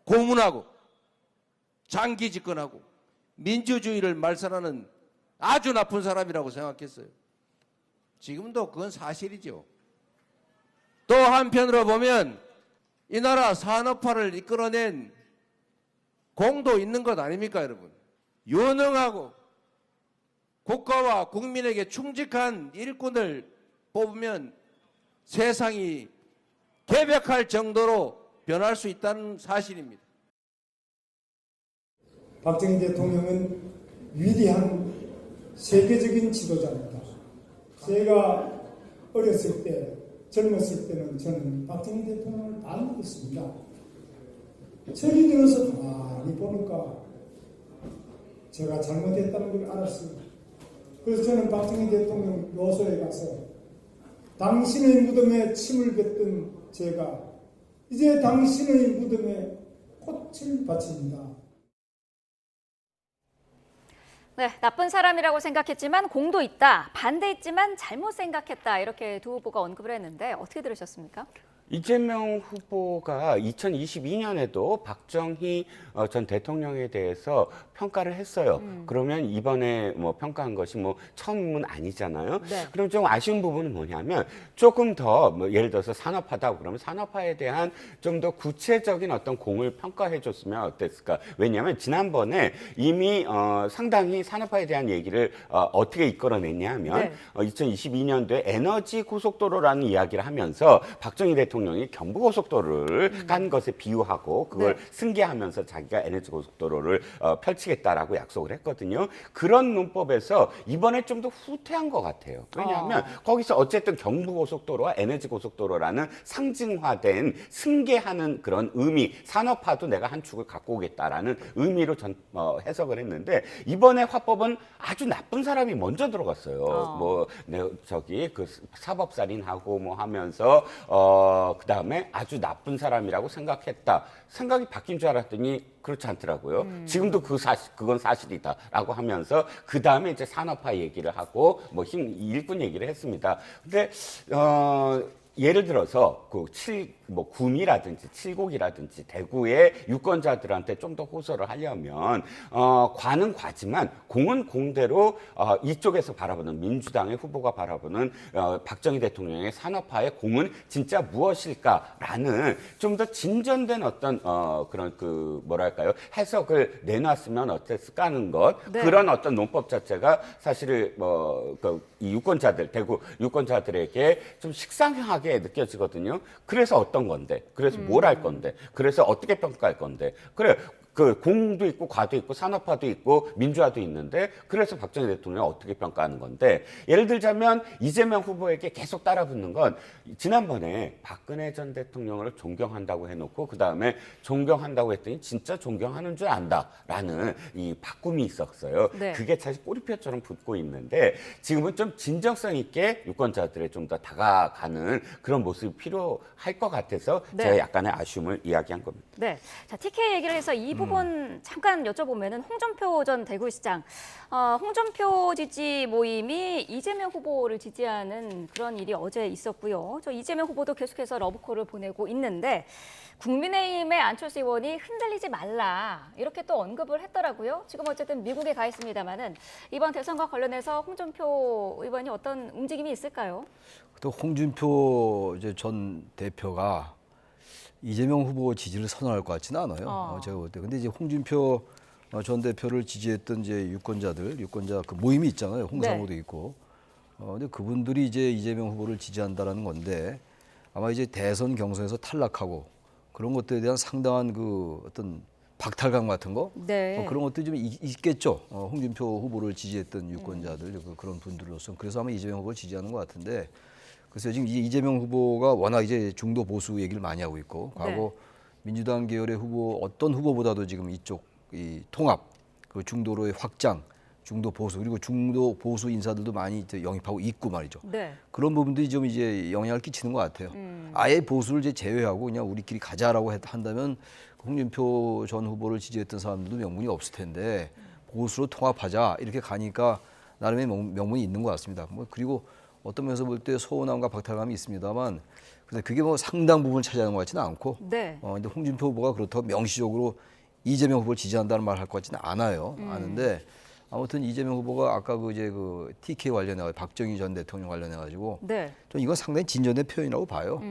고문하고 장기 집권하고 민주주의를 말살하는 아주 나쁜 사람이라고 생각했어요. 지금도 그건 사실이죠. 또 한편으로 보면 이 나라 산업화를 이끌어낸 공도 있는 것 아닙니까, 여러분? 유능하고 국가와 국민에게 충직한 일꾼을 뽑으면 세상이 개벽할 정도로 변할 수 있다는 사실입니다. 박정희 대통령은 위대한 세계적인 지도자입니다. 제가 어렸을 때, 젊었을 때는 저는 박정희 대통령을 다 믿었습니다. 철이 들어서 가만히 보니까 제가 잘못했다는 걸 알았어요. 그래서 저는 박정희 대통령 묘소에 가서 당신의 무덤에 침을 뱉던 제가 이제 당신의 무덤에 꽃을 바칩니다. 네, 나쁜 사람이라고 생각했지만 공도 있다, 반대했지만 잘못 생각했다 이렇게 두 후보가 언급을 했는데 어떻게 들으셨습니까? 이재명 후보가 2022년에도 박정희 전 대통령에 대해서 평가를 했어요. 그러면 이번에 뭐 평가한 것이 뭐 처음은 아니잖아요. 네. 그럼 좀 아쉬운 부분은 뭐냐면 조금 더 뭐 예를 들어서 산업화다 그러면 산업화에 대한 좀 더 구체적인 어떤 공을 평가해 줬으면 어땠을까? 왜냐하면 지난번에 이미 상당히 산업화에 대한 얘기를 어떻게 이끌어냈냐 하면 네. 2022년도에 에너지 고속도로라는 이야기를 하면서 박정희 대통령이 경부고속도로를 깐 것에 비유하고 그걸 네. 승계하면서 자기가 에너지 고속도로를 펼치겠다라고 약속을 했거든요. 그런 논법에서 이번에 좀 더 후퇴한 것 같아요. 왜냐하면 거기서 어쨌든 경부고속도로와 에너지 고속도로라는 상징화된 승계하는 그런 의미, 산업화도 내가 한 축을 갖고 오겠다라는 의미로 해석을 했는데 이번에 화법은 아주 나쁜 사람이 먼저 들어갔어요. 그 사법살인하고 뭐 하면서 그다음에 아주 나쁜 사람이라고 생각했다. 생각이 바뀐 줄 알았더니 그렇지 않더라고요. 지금도 그건 사실이다라고 하면서 그 다음에 이제 산업화 얘기를 하고 뭐 일꾼 얘기를 했습니다. 근데 예를 들어서 구미라든지 칠곡이라든지 대구의 유권자들한테 좀 더 호소를 하려면 과는 과지만 공은 공대로 이쪽에서 바라보는 민주당의 후보가 바라보는 박정희 대통령의 산업화의 공은 진짜 무엇일까라는 좀 더 진전된 어떤 그런 뭐랄까요 해석을 내놨으면 어땠을까 하는 것 네. 그런 어떤 논법 자체가 사실 이 유권자들 대구 유권자들에게 좀 식상하게 느껴지거든요. 그래서 어떤 건데? 그래서 뭘 할 건데? 그래서 어떻게 평가할 건데? 그래. 공도 있고 과도 있고 산업화도 있고 민주화도 있는데 그래서 박정희 대통령을 어떻게 평가하는 건데 예를 들자면 이재명 후보에게 계속 따라붙는 건 지난번에 박근혜 전 대통령을 존경한다고 해놓고 그다음에 존경한다고 했더니 진짜 존경하는 줄 안다라는 이 바꿈이 있었어요. 네. 그게 사실 꼬리표처럼 붙고 있는데 지금은 좀 진정성 있게 유권자들에 좀 더 다가가는 그런 모습이 필요할 것 같아서 네. 제가 약간의 아쉬움을 이야기한 겁니다. 네, 자 TK 얘기를 해서 이 부분 잠깐 여쭤보면은 홍준표 전 대구시장, 홍준표 지지 모임이 이재명 후보를 지지하는 그런 일이 어제 있었고요. 저 이재명 후보도 계속해서 러브콜을 보내고 있는데 국민의힘의 안철수 의원이 흔들리지 말라 이렇게 또 언급을 했더라고요. 지금 어쨌든 미국에 가 있습니다만은 이번 대선과 관련해서 홍준표 의원이 어떤 움직임이 있을까요? 또 홍준표 전 대표가 이재명 후보 지지를 선언할 것 같지는 않아요. 제가 볼 때. 근데 이제 홍준표 전 대표를 지지했던 이제 유권자 그 모임이 있잖아요. 홍사무도 있고. 근데 그분들이 이제 이재명 후보를 지지한다라는 건데 아마 이제 대선 경선에서 탈락하고 그런 것들에 대한 상당한 그 어떤 박탈감 같은 거 네. 그런 것들이 좀 있겠죠. 홍준표 후보를 지지했던 유권자들 그런 분들로서 그래서 아마 이재명 후보를 지지하는 것 같은데. 그래서 지금 이재명 후보가 워낙 이제 중도 보수 얘기를 많이 하고 있고 과거 민주당 계열의 후보 어떤 후보보다도 지금 이쪽 이 통합, 그 중도로의 확장, 중도 보수 그리고 중도 보수 인사들도 많이 이제 영입하고 있고 말이죠. 네. 그런 부분들이 좀 이제 영향을 끼치는 것 같아요. 아예 보수를 이제 제외하고 그냥 우리끼리 가자라고 한다면 홍준표 전 후보를 지지했던 사람들도 명분이 없을 텐데 보수로 통합하자 이렇게 가니까 나름의 명분이 있는 것 같습니다. 그리고 어떤 면에서 볼 때 서운함과 박탈감이 있습니다만, 근데 그게 뭐 상당 부분 차지하는 것 같지는 않고, 네. 근데 홍준표 후보가 그렇다고 명시적으로 이재명 후보를 지지한다는 말을 할 것 같지는 않아요. 아는데 아무튼 이재명 후보가 아까 그 TK 관련해 박정희 전 대통령 관련해 가지고, 네. 좀 이건 상당히 진전된 표현이라고 봐요.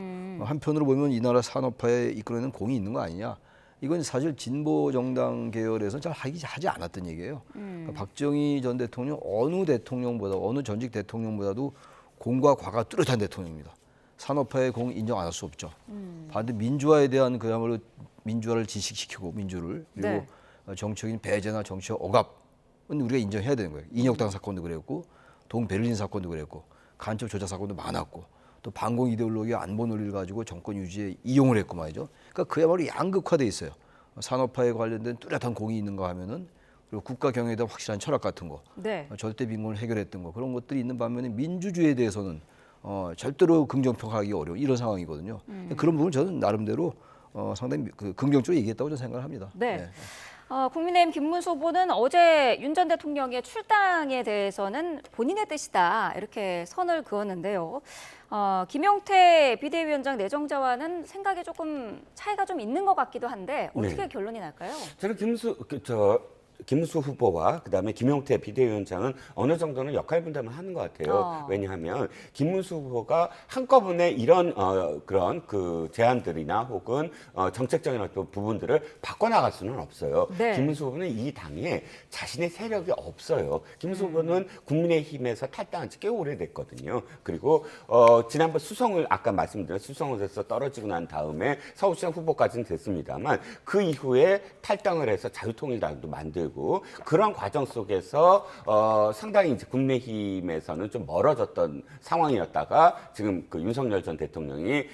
한편으로 보면 이 나라 산업화에 이끌어내는 공이 있는 거 아니냐. 이건 사실 진보 정당 계열에서 잘 하지 않았던 얘기예요. 박정희 전 대통령 어느 전직 대통령보다도 공과 과가 뚜렷한 대통령입니다. 산업화의 공 인정 안 할 수 없죠. 반대 민주화에 대한 그야말로 민주화를 지식시키고 민주를 그리고 네. 정치적인 배제나 정치적 억압은 우리가 인정해야 되는 거예요. 인혁당 사건도 그랬고 동베를린 사건도 그랬고 간첩 조작 사건도 많았고 또 반공 이데올로기 안보 논리를 가지고 정권 유지에 이용을 했고 말이죠. 그러니까 그야말로 양극화돼 있어요. 산업화에 관련된 뚜렷한 공이 있는가 하면은 그리고 국가 경영에 대한 확실한 철학 같은 거, 네. 절대 빈곤을 해결했던 거 그런 것들이 있는 반면에 민주주의에 대해서는 절대로 긍정평가하기 어려운 이런 상황이거든요. 그런 부분 저는 나름대로 상당히 긍정적으로 얘기했다고 저는 생각을 합니다. 네. 국민의힘 김문수 후보는 어제 윤 전 대통령의 출당에 대해서는 본인의 뜻이다 이렇게 선을 그었는데요. 김용태 비대위원장 내정자와는 생각이 조금 차이가 좀 있는 것 같기도 한데 어떻게 결론이 날까요? 저는 김문수 후보와 그다음에 김용태 비대위원장은 어느 정도는 역할 분담을 하는 것 같아요. 왜냐하면 김문수 후보가 한꺼번에 이런 그런 그 제안들이나 혹은 정책적인 어떤 부분들을 바꿔나갈 수는 없어요. 네. 김문수 후보는 이 당에 자신의 세력이 없어요. 김문수 후보는 국민의힘에서 탈당한 지 꽤 오래됐거든요. 그리고 지난번 수성을 아까 말씀드린 수성을에서 떨어지고 난 다음에 서울시장 후보까지는 됐습니다만 그 이후에 탈당을 해서 자유통일당도 만들고 그런 과정 속에서 상당히 이제 국민의힘에서는 좀 멀어졌던 상황이었다가 지금 그 윤석열 전 대통령이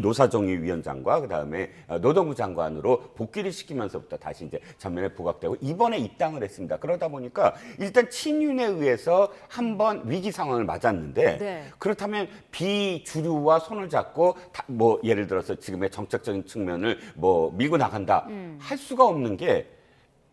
노사정의 위원장과 그다음에 노동부 장관으로 복귀를 시키면서부터 다시 이제 전면에 부각되고 이번에 입당을 했습니다. 그러다 보니까 일단 친윤에 의해서 한번 위기 상황을 맞았는데 네. 그렇다면 비주류와 손을 잡고 뭐 예를 들어서 지금의 정책적인 측면을 뭐 밀고 나간다 할 수가 없는 게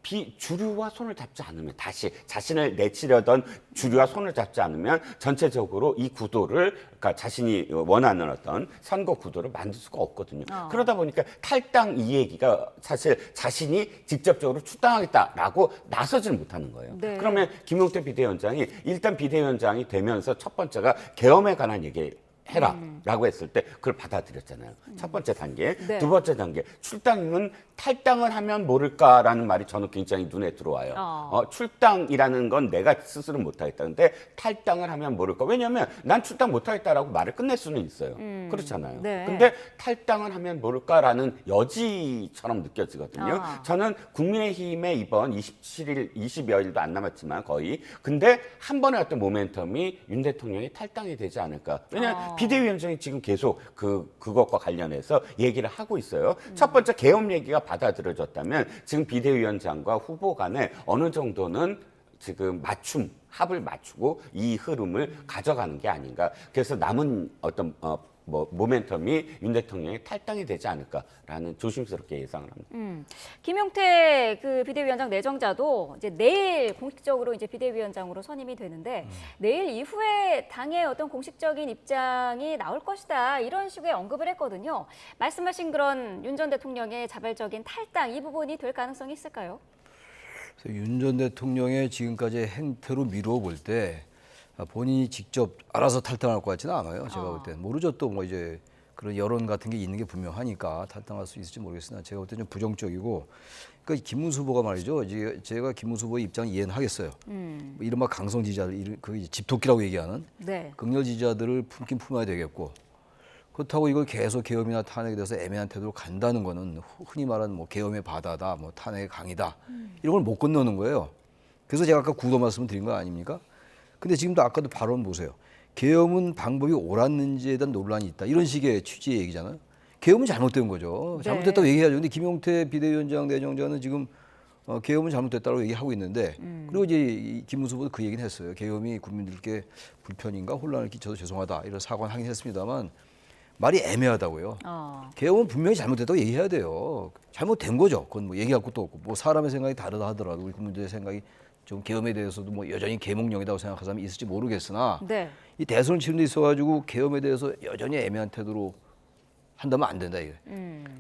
비주류와 손을 잡지 않으면 다시 자신을 내치려던 주류와 손을 잡지 않으면 전체적으로 이 구도를 그러니까 자신이 원하는 어떤 선거 구도를 만들 수가 없거든요. 그러다 보니까 탈당 이 얘기가 사실 자신이 직접적으로 출당하겠다라고 나서지는 못하는 거예요. 네. 그러면 김용태 비대위원장이 일단 비대위원장이 되면서 첫 번째가 계엄에 관한 얘기 해라라고 했을 때 그걸 받아들였잖아요. 첫 번째 단계. 네. 두 번째 단계. 출당은 탈당을 하면 모를까라는 말이 저는 굉장히 눈에 들어와요. 출당이라는 건 내가 스스로 못하겠다. 근데 탈당을 하면 모를까. 왜냐하면 난 출당 못하겠다라고 말을 끝낼 수는 있어요. 그렇잖아요. 네. 근데 탈당을 하면 모를까라는 여지처럼 느껴지거든요. 저는 국민의힘의 이번 27일, 20여일도 안 남았지만 거의. 근데 한 번의 어떤 모멘텀이 윤 대통령이 탈당이 되지 않을까. 왜냐하면 비대위원장이 지금 계속 그것과 관련해서 얘기를 하고 있어요. 첫 번째 계엄 얘기가 받아들여졌다면 지금 비대위원장과 후보 간에 어느 정도는 지금 합을 맞추고 이 흐름을 가져가는 게 아닌가. 그래서 남은 어떤 모멘텀이 윤 대통령의 탈당이 되지 않을까라는 조심스럽게 예상을 합니다. 김용태 그 비대위원장 내정자도 이제 내일 공식적으로 이제 비대위원장으로 선임이 되는데 내일 이후에 당의 어떤 공식적인 입장이 나올 것이다 이런 식의 언급을 했거든요. 말씀하신 그런 윤 전 대통령의 자발적인 탈당 이 부분이 될 가능성이 있을까요? 윤 전 대통령의 지금까지의 행태로 미루어 볼 때 본인이 직접 알아서 탈당할 것 같지는 않아요. 제가 볼 때는 모르죠. 또 뭐 이제 그런 여론 같은 게 있는 게 분명하니까 탈당할 수 있을지 모르겠으나 제가 볼 때는 좀 부정적이고. 그러니까 김문수 후보가 말이죠. 제가 김문수 후보의 입장 이해는 하겠어요. 이른바 강성 지지자들, 그 집토끼라고 얘기하는 네. 극렬 지지자들을 품긴 품어야 되겠고. 그렇다고 이걸 계속 계엄이나 탄핵에 대해서 애매한 태도로 간다는 거는 흔히 말하는 뭐 계엄의 바다다, 뭐 탄핵의 강이다 이런 걸 못 건너는 거예요. 그래서 제가 아까 구도 말씀을 드린 거 아닙니까? 근데 지금도 아까도 발언 보세요. 계엄은 방법이 옳았는지에 대한 논란이 있다. 이런 식의 취지의 얘기잖아요. 계엄은 잘못된 거죠. 잘못됐다고 얘기하죠. 근데 김용태 비대위원장 내정자는 지금 계엄은 잘못됐다고 얘기하고 있는데 그리고 이제 김문수 후보도 그 얘기는 했어요. 계엄이 국민들께 불편인가 혼란을 끼쳐서 죄송하다. 이런 사과는 하긴 했습니다만 말이 애매하다고요. 계엄은 분명히 잘못됐다고 얘기해야 돼요. 잘못된 거죠. 그건 뭐 얘기할 것도 없고 뭐 사람의 생각이 다르다 하더라도 우리 국민들의 생각이 좀 계엄에 대해서도 뭐 여전히 계몽령이라고 생각하는 사람이 있을지 모르겠으나 네. 이 대선 치른 데 있어가지고 계엄에 대해서 여전히 애매한 태도로 한다면 안 된다 이게.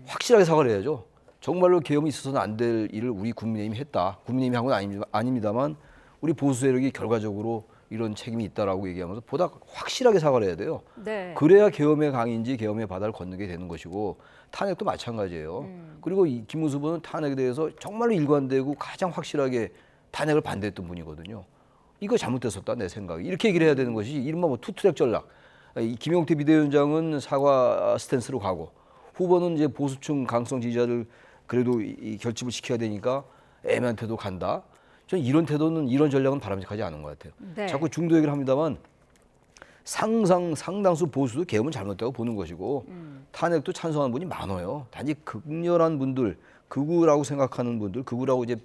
확실하게 사과를 해야죠. 정말로 계엄이 있어서는 안 될 일을 우리 국민의힘이 했다. 국민의힘이 한 건 아닙니다만 우리 보수 세력이 결과적으로 이런 책임이 있다라고 얘기하면서 보다 확실하게 사과를 해야 돼요. 네. 그래야 계엄의 강인지 계엄의 바다를 건너게 되는 것이고 탄핵도 마찬가지예요. 그리고 이 김문수 후보는 탄핵에 대해서 정말로 일관되고 가장 확실하게 탄핵을 반대했던 분이거든요. 이거 잘못됐었다 내 생각에. 이렇게 얘기를 해야 되는 것이 이른바 뭐 투트랙 전략. 이 김용태 비대위원장은 사과 스탠스로 가고 후보는 이제 보수층 강성 지지자들 그래도 이 결집을 시켜야 되니까 애매한 태도 간다. 저는 이런 태도는 이런 전략은 바람직하지 않은 것 같아요. 네. 자꾸 중도 얘기를 합니다만 상당수 보수도 계엄은 잘못되고 보는 것이고 탄핵도 찬성하는 분이 많아요. 단지 극렬한 분들, 극우라고 생각하는 분들, 극우라고 이제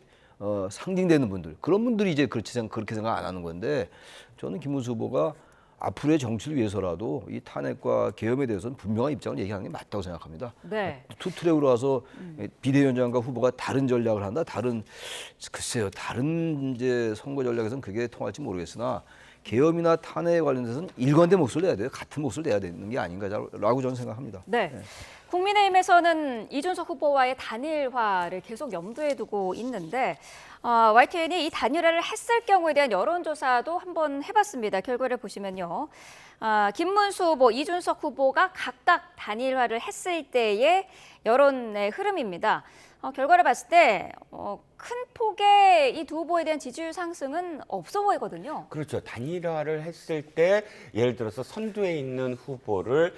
상징되는 분들, 그런 분들이 이제 그렇게 생각 안 하는 건데 저는 김문수 후보가 앞으로의 정치를 위해서라도 이 탄핵과 계엄에 대해서는 분명한 입장을 얘기하는 게 맞다고 생각합니다. 네. 투트랙으로 와서 비대위원장과 후보가 다른 전략을 한다. 글쎄요, 다른 이제 선거 전략에서는 그게 통할지 모르겠으나 계엄이나 탄핵에 관련해서는 일관된 목소리를 내야 돼요. 같은 목소리를 내야 되는 게 아닌가라고 저는 생각합니다. 네. 국민의힘에서는 이준석 후보와의 단일화를 계속 염두에 두고 있는데 YTN이 이 단일화를 했을 경우에 대한 여론조사도 한번 해봤습니다. 결과를 보시면요. 김문수 후보, 이준석 후보가 각각 단일화를 했을 때의 여론의 흐름입니다. 결과를 봤을 때 큰 폭의 이 두 후보에 대한 지지율 상승은 없어 보이거든요. 그렇죠. 단일화를 했을 때 예를 들어서 선두에 있는 후보를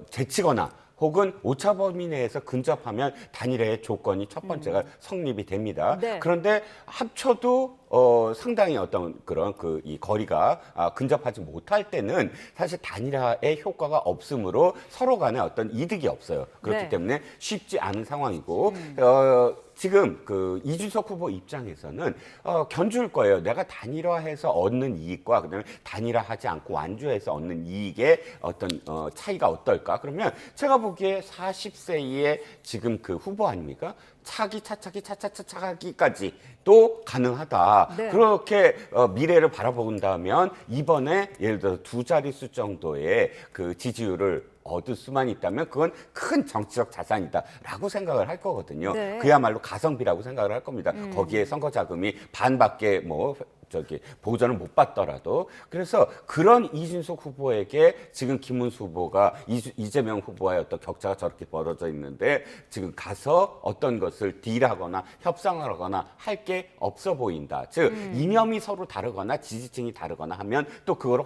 제치거나 혹은 오차 범위 내에서 근접하면 단일화의 조건이 첫 번째가 성립이 됩니다. 네. 그런데 합쳐도 상당히 어떤 그런 이 거리가 근접하지 못할 때는 사실 단일화의 효과가 없으므로 서로 간에 어떤 이득이 없어요. 그렇기 네. 때문에 쉽지 않은 상황이고 지금 이준석 후보 입장에서는 견줄 거예요. 내가 단일화해서 얻는 이익과 그다음에 단일화하지 않고 완주해서 얻는 이익의 어떤 차이가 어떨까? 그러면 제가 보기에 40세의 지금 그 후보 아닙니까? 차차차기까지 또 가능하다. 네. 그렇게 미래를 바라본다면 이번에 예를 들어 두 자릿수 정도의 그 지지율을 얻을 수만 있다면 그건 큰 정치적 자산이다라고 생각을 할 거거든요. 네. 그야말로 가성비라고 생각을 할 겁니다. 거기에 선거 자금이 반밖에 보전을 못 받더라도. 그래서 그런 이준석 후보에게 지금 김문수 후보가 이재명 후보와의 어떤 격차가 저렇게 벌어져 있는데 지금 가서 어떤 것을 딜하거나 협상하거나 할 게 없어 보인다. 즉 이념이 서로 다르거나 지지층이 다르거나 하면 또 그걸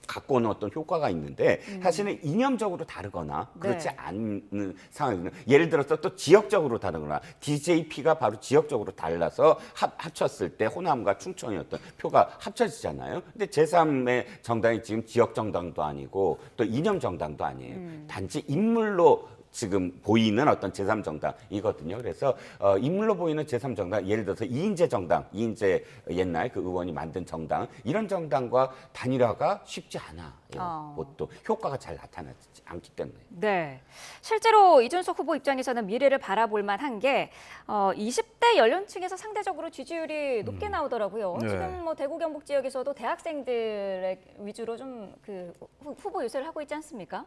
갖고 오는 어떤 효과가 있는데 사실은 이념적으로 다르거나 그렇지 네. 않은 상황이거든요. 예를 들어서 또 지역적으로 다르거나 DJP가 바로 지역적으로 달라서 합쳤을 때 호남과 충청의 어떤 표가 합쳐지잖아요. 근데 제3의 정당이 지금 지역 정당도 아니고 또 이념 정당도 아니에요. 단지 인물로 지금 보이는 어떤 제3정당이거든요. 그래서 인물로 보이는 제3정당, 예를 들어서 이인재 정당, 이인재 옛날 그 의원이 만든 정당, 이런 정당과 단일화가 쉽지 않아요. 또 효과가 잘 나타나지 않기 때문에. 네, 실제로 이준석 후보 입장에서는 미래를 바라볼 만한 게 20대 연령층에서 상대적으로 지지율이 높게 나오더라고요. 네. 지금 뭐 대구 경북 지역에서도 대학생들 위주로 좀 그 후보 유세를 하고 있지 않습니까?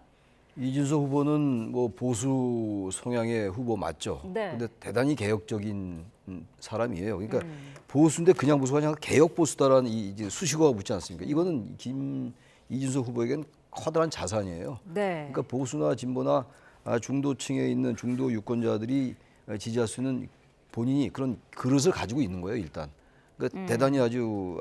이준석 후보는 뭐 보수 성향의 후보 맞죠. 네. 근데 대단히 개혁적인 사람이에요. 그러니까 보수인데 그냥 보수가 아니라 개혁 보수다라는 이제 수식어가 붙지 않습니까? 이거는 이준석 후보에겐 커다란 자산이에요. 네. 그러니까 보수나 진보나 중도층에 있는 중도 유권자들이 지지할 수 있는 본인이 그런 그릇을 가지고 있는 거예요, 일단. 그러니까 대단히 아주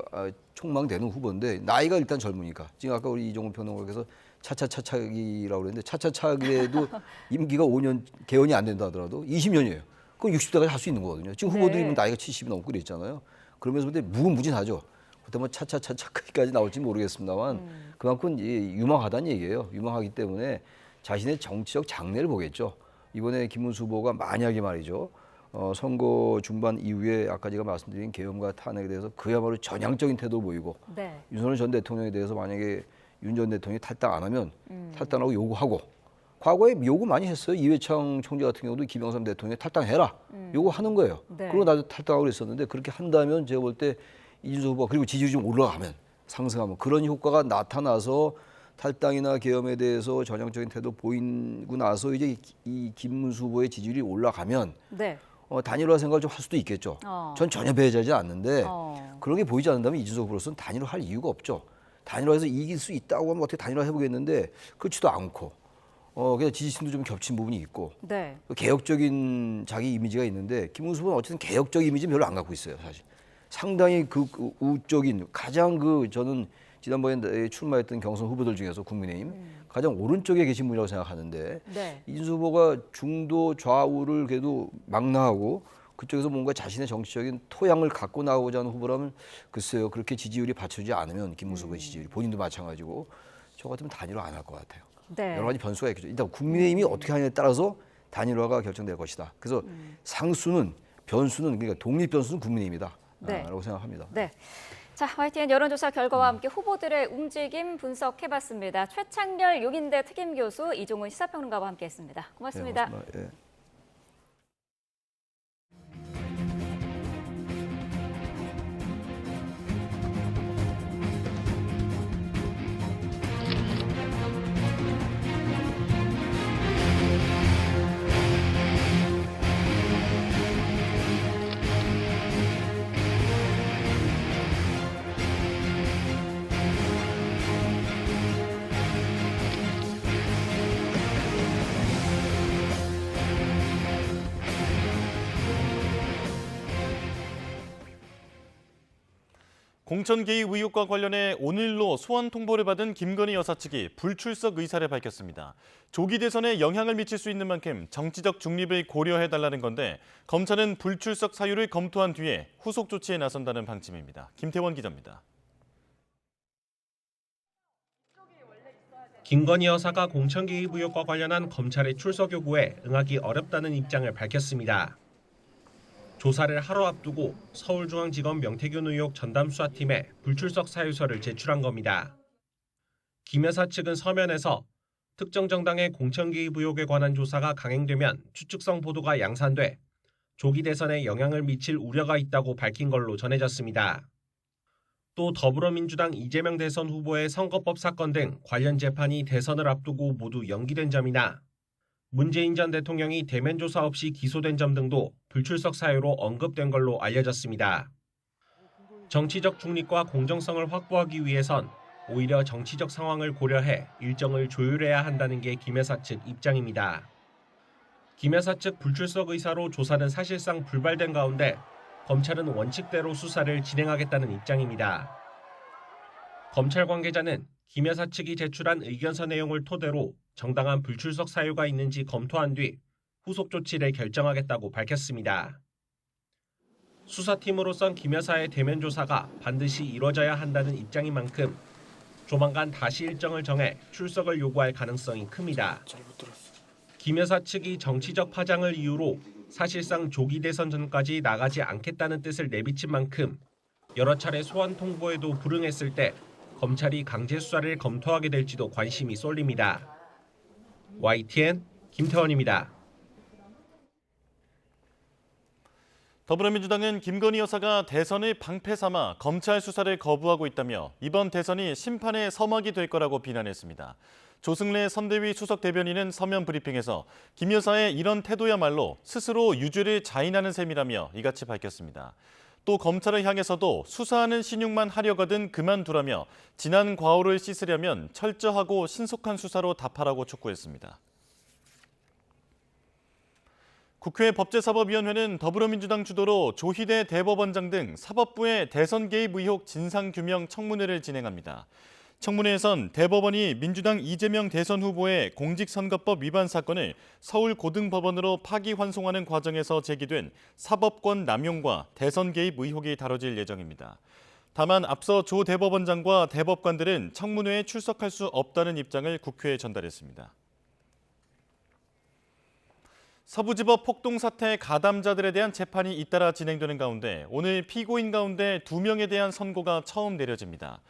촉망되는 후보인데 나이가 일단 젊으니까. 지금 아까 우리 이종훈 평론가께서 차차차차기라고 그랬는데 차차차기에도 임기가 5년 개헌이 안 된다 하더라도 20년이에요. 그럼 60대까지 할 수 있는 거거든요. 지금 후보들이 네. 나이가 70이 넘고 그랬잖아요. 그러면서 근데 무궁무진하죠. 그때 뭐 차차차차까지 나올지 모르겠습니다만 그만큼 유망하다는 얘기예요. 유망하기 때문에 자신의 정치적 장래를 보겠죠. 이번에 김문수 후보가 만약에 말이죠. 선거 중반 이후에 아까 제가 말씀드린 계엄과 탄핵에 대해서 그야말로 전향적인 태도를 보이고 네. 윤석열 전 대통령에 대해서 만약에 윤 전 대통령이 탈당 안 하면 탈당하고 요구하고 과거에 요구 많이 했어요. 이회창 총재 같은 경우도 김영삼 대통령이 탈당해라 요구하는 거예요. 네. 그리고 나도 탈당하고 그랬었는데 그렇게 한다면 제가 볼 때 이준석 후보가 그리고 지지율이 좀 올라가면 상승하면 그런 효과가 나타나서 탈당이나 계엄에 대해서 전향적인 태도 보이고 나서 이제 이 김문수 후보의 지지율이 올라가면 네. 단일화 생각을 좀 할 수도 있겠죠. 전 전혀 배제하지 않는데 그런 게 보이지 않는다면 이준석 후보로서는 단일화할 이유가 없죠. 단일화해서 이길 수 있다고 하면 어떻게 단일화 해보겠는데 그렇지도 않고 그냥 지지층도 좀 겹친 부분이 있고 네. 개혁적인 자기 이미지가 있는데 김문수 후보는 어쨌든 개혁적 이미지는 별로 안 갖고 있어요. 사실 상당히 그 우적인 가장 저는 지난번에 출마했던 경선 후보들 중에서 국민의힘 가장 오른쪽에 계신 분이라고 생각하는데 네. 이준석 후보가 중도 좌우를 그래도 망라하고 그쪽에서 뭔가 자신의 정치적인 토양을 갖고 나오고자 하는 후보라면 글쎄요. 그렇게 지지율이 받쳐주지 않으면 김문수 후보의 지지율이 본인도 마찬가지고 저 같으면 단일화 안 할 것 같아요. 네. 여러 가지 변수가 있겠죠. 일단 국민의힘이 어떻게 하냐에 따라서 단일화가 결정될 것이다. 그래서 상수는 변수는 그러니까 독립 변수는 국민의힘이다. 네. 라고 생각합니다. 네. 자, YTN 여론조사 결과와 함께 후보들의 움직임 분석해봤습니다. 최창렬 용인대 특임교수, 이종훈 시사평론가와 함께했습니다. 고맙습니다. 네, 고맙습니다. 예. 공천 개입 의혹과 관련해 오늘로 소환 통보를 받은 김건희 여사 측이 불출석 의사를 밝혔습니다. 조기 대선에 영향을 미칠 수 있는 만큼 정치적 중립을 고려해달라는 건데 검찰은 불출석 사유를 검토한 뒤에 후속 조치에 나선다는 방침입니다. 김태원 기자입니다. 김건희 여사가 공천 개입 의혹과 관련한 검찰의 출석 요구에 응하기 어렵다는 입장을 밝혔습니다. 조사를 하루 앞두고 서울중앙지검 명태균 의혹 전담수사팀에 불출석 사유서를 제출한 겁니다. 김 여사 측은 서면에서 특정 정당의 공천 개입 의혹에 관한 조사가 강행되면 추측성 보도가 양산돼 조기 대선에 영향을 미칠 우려가 있다고 밝힌 걸로 전해졌습니다. 또 더불어민주당 이재명 대선 후보의 선거법 사건 등 관련 재판이 대선을 앞두고 모두 연기된 점이나 문재인 전 대통령이 대면 조사 없이 기소된 점 등도 불출석 사유로 언급된 걸로 알려졌습니다. 정치적 중립과 공정성을 확보하기 위해선 오히려 정치적 상황을 고려해 일정을 조율해야 한다는 게 김 여사 측 입장입니다. 김 여사 측 불출석 의사로 조사는 사실상 불발된 가운데 검찰은 원칙대로 수사를 진행하겠다는 입장입니다. 검찰 관계자는 김 여사 측이 제출한 의견서 내용을 토대로 정당한 불출석 사유가 있는지 검토한 뒤 후속 조치를 결정하겠다고 밝혔습니다. 수사팀으로선 김 여사의 대면 조사가 반드시 이뤄져야 한다는 입장인 만큼 조만간 다시 일정을 정해 출석을 요구할 가능성이 큽니다. 김 여사 측이 정치적 파장을 이유로 사실상 조기 대선 전까지 나가지 않겠다는 뜻을 내비친 만큼 여러 차례 소환 통보에도 불응했을 때 검찰이 강제 수사를 검토하게 될지도 관심이 쏠립니다. YTN 김태원입니다. 더불어민주당은 김건희 여사가 대선을 방패 삼아 검찰 수사를 거부하고 있다며 이번 대선이 심판의 서막이 될 거라고 비난했습니다. 조승래 선대위 수석 대변인은 서면 브리핑에서 김 여사의 이런 태도야말로 스스로 유죄를 자인하는 셈이라며 이같이 밝혔습니다. 또 검찰을 향해서도 수사하는 신용만 하려거든 그만두라며 지난 과오를 씻으려면 철저하고 신속한 수사로 답하라고 촉구했습니다. 국회 법제사법위원회는 더불어민주당 주도로 조희대 대법원장 등 사법부의 대선 개입 의혹 진상규명 청문회를 진행합니다. 청문회에선 대법원이 민주당 이재명 대선 후보의 공직선거법 위반 사건을 서울고등법원으로 파기환송하는 과정에서 제기된 사법권 남용과 대선 개입 의혹이 다뤄질 예정입니다. 다만 앞서 조 대법원장과 대법관들은 청문회에 출석할 수 없다는 입장을 국회에 전달했습니다. 서부지법 폭동 사태 가담자들에 대한 재판이 잇따라 진행되는 가운데 오늘 피고인 가운데 2명에 대한 선고가 처음 내려집니다.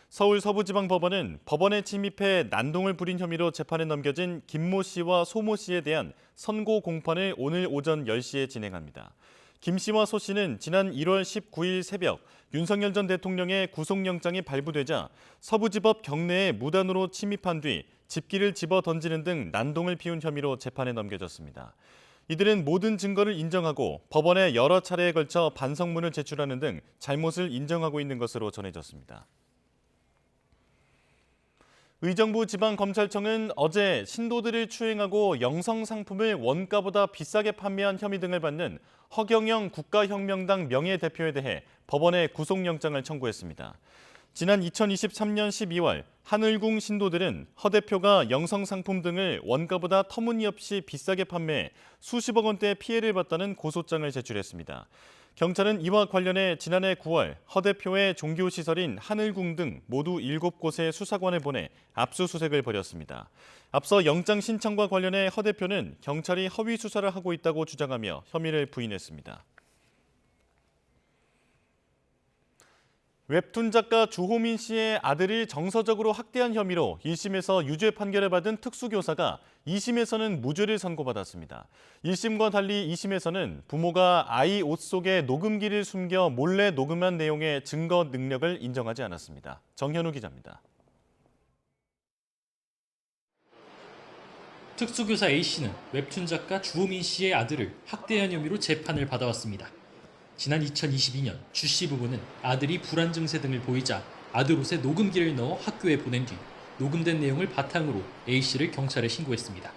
서울 서부지방법원은 법원에 침입해 난동을 부린 혐의로 재판에 넘겨진 김모 씨와 소모 씨에 대한 선고 공판을 오늘 오전 10시에 진행합니다. 김 씨와 소 씨는 지난 1월 19일 새벽 윤석열 전 대통령의 구속영장이 발부되자 서부지법 경내에 무단으로 침입한 뒤 집기를 집어 던지는 등 난동을 피운 혐의로 재판에 넘겨졌습니다. 이들은 모든 증거를 인정하고 법원에 여러 차례에 걸쳐 반성문을 제출하는 등 잘못을 인정하고 있는 것으로 전해졌습니다. 의정부 지방검찰청은 어제 신도들을 추행하고 영성상품을 원가보다 비싸게 판매한 혐의 등을 받는 허경영 국가혁명당 명예대표에 대해 법원에 구속영장을 청구했습니다. 지난 2023년 12월 하늘궁 신도들은 허 대표가 영성상품 등을 원가보다 터무니없이 비싸게 판매해 수십억 원대 피해를 봤다는 고소장을 제출했습니다. 경찰은 이와 관련해 지난해 9월 허 대표의 종교시설인 하늘궁 등 모두 7곳의 수사관을 보내 압수수색을 벌였습니다. 앞서 영장 신청과 관련해 허 대표는 경찰이 허위 수사를 하고 있다고 주장하며 혐의를 부인했습니다. 웹툰 작가 주호민 씨의 아들을 정서적으로 학대한 혐의로 1심에서 유죄 판결을 받은 특수교사가 2심에서는 무죄를 선고받았습니다. 1심과 달리 2심에서는 부모가 아이 옷 속에 녹음기를 숨겨 몰래 녹음한 내용의 증거 능력을 인정하지 않았습니다. 정현우 기자입니다. 특수교사 A씨는 웹툰 작가 주호민 씨의 아들을 학대한 혐의로 재판을 받아왔습니다. 지난 2022년 주 씨 부부는 아들이 불안 증세 등을 보이자 아들 옷에 녹음기를 넣어 학교에 보낸 뒤 녹음된 내용을 바탕으로 A씨를 경찰에 신고했습니다.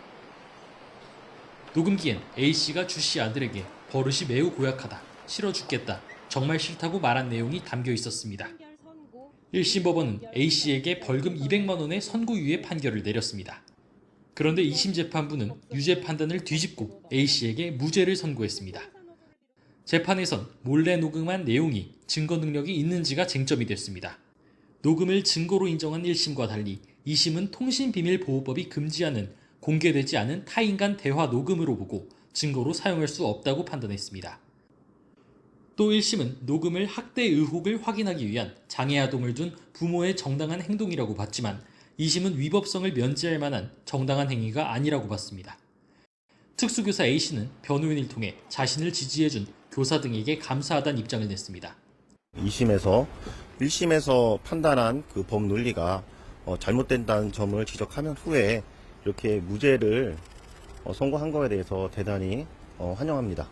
녹음기엔 A씨가 주 씨 아들에게 버릇이 매우 고약하다, 싫어 죽겠다, 정말 싫다고 말한 내용이 담겨 있었습니다. 1심 법원은 A씨에게 벌금 200만 원의 선고유예 판결을 내렸습니다. 그런데 2심 재판부는 유죄 판단을 뒤집고 A씨에게 무죄를 선고했습니다. 재판에선 몰래 녹음한 내용이 증거 능력이 있는지가 쟁점이 됐습니다. 녹음을 증거로 인정한 1심과 달리 2심은 통신비밀보호법이 금지하는 공개되지 않은 타인 간 대화 녹음으로 보고 증거로 사용할 수 없다고 판단했습니다. 또 1심은 녹음을 학대 의혹을 확인하기 위한 장애아동을 둔 부모의 정당한 행동이라고 봤지만 2심은 위법성을 면제할 만한 정당한 행위가 아니라고 봤습니다. 특수교사 A씨는 변호인을 통해 자신을 지지해준 교사 등에게 감사하다는 입장을 냈습니다. 2심에서 1심에서 판단한 그 법 논리가 잘못된다는 점을 지적하면 후에 이렇게 무죄를 선고한 거에 대해서 대단히 환영합니다.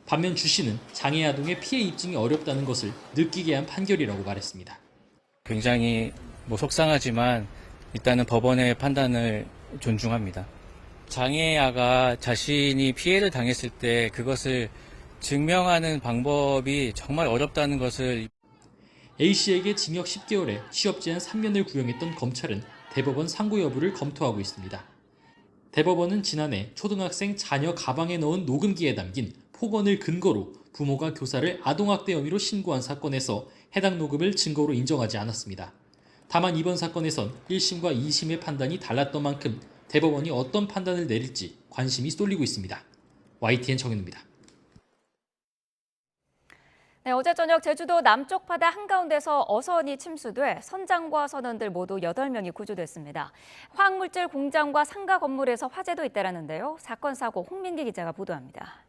반면 주 씨는 장애 아동의 피해 입증이 어렵다는 것을 느끼게 한 판결이라고 말했습니다. 굉장히 속상하지만 일단은 법원의 판단을 존중합니다. 장애아가 자신이 피해를 당했을 때 그것을 증명하는 방법이 정말 어렵다는 것을 A씨에게 징역 10개월에 취업 제한 3년을 구형했던 검찰은 대법원 상고 여부를 검토하고 있습니다. 대법원은 지난해 초등학생 자녀 가방에 넣은 녹음기에 담긴 폭언을 근거로 부모가 교사를 아동학대 혐의로 신고한 사건에서 해당 녹음을 증거로 인정하지 않았습니다. 다만 이번 사건에선 1심과 2심의 판단이 달랐던 만큼 대법원이 어떤 판단을 내릴지 관심이 쏠리고 있습니다. YTN 정현우입니다. 네, 어제 저녁 제주도 남쪽 바다 한가운데서 어선이 침수돼 선장과 선원들 모두 8명이 구조됐습니다. 화학물질 공장과 상가 건물에서 화재도 잇따랐는데요. 사건 사고 홍민기 기자가 보도합니다.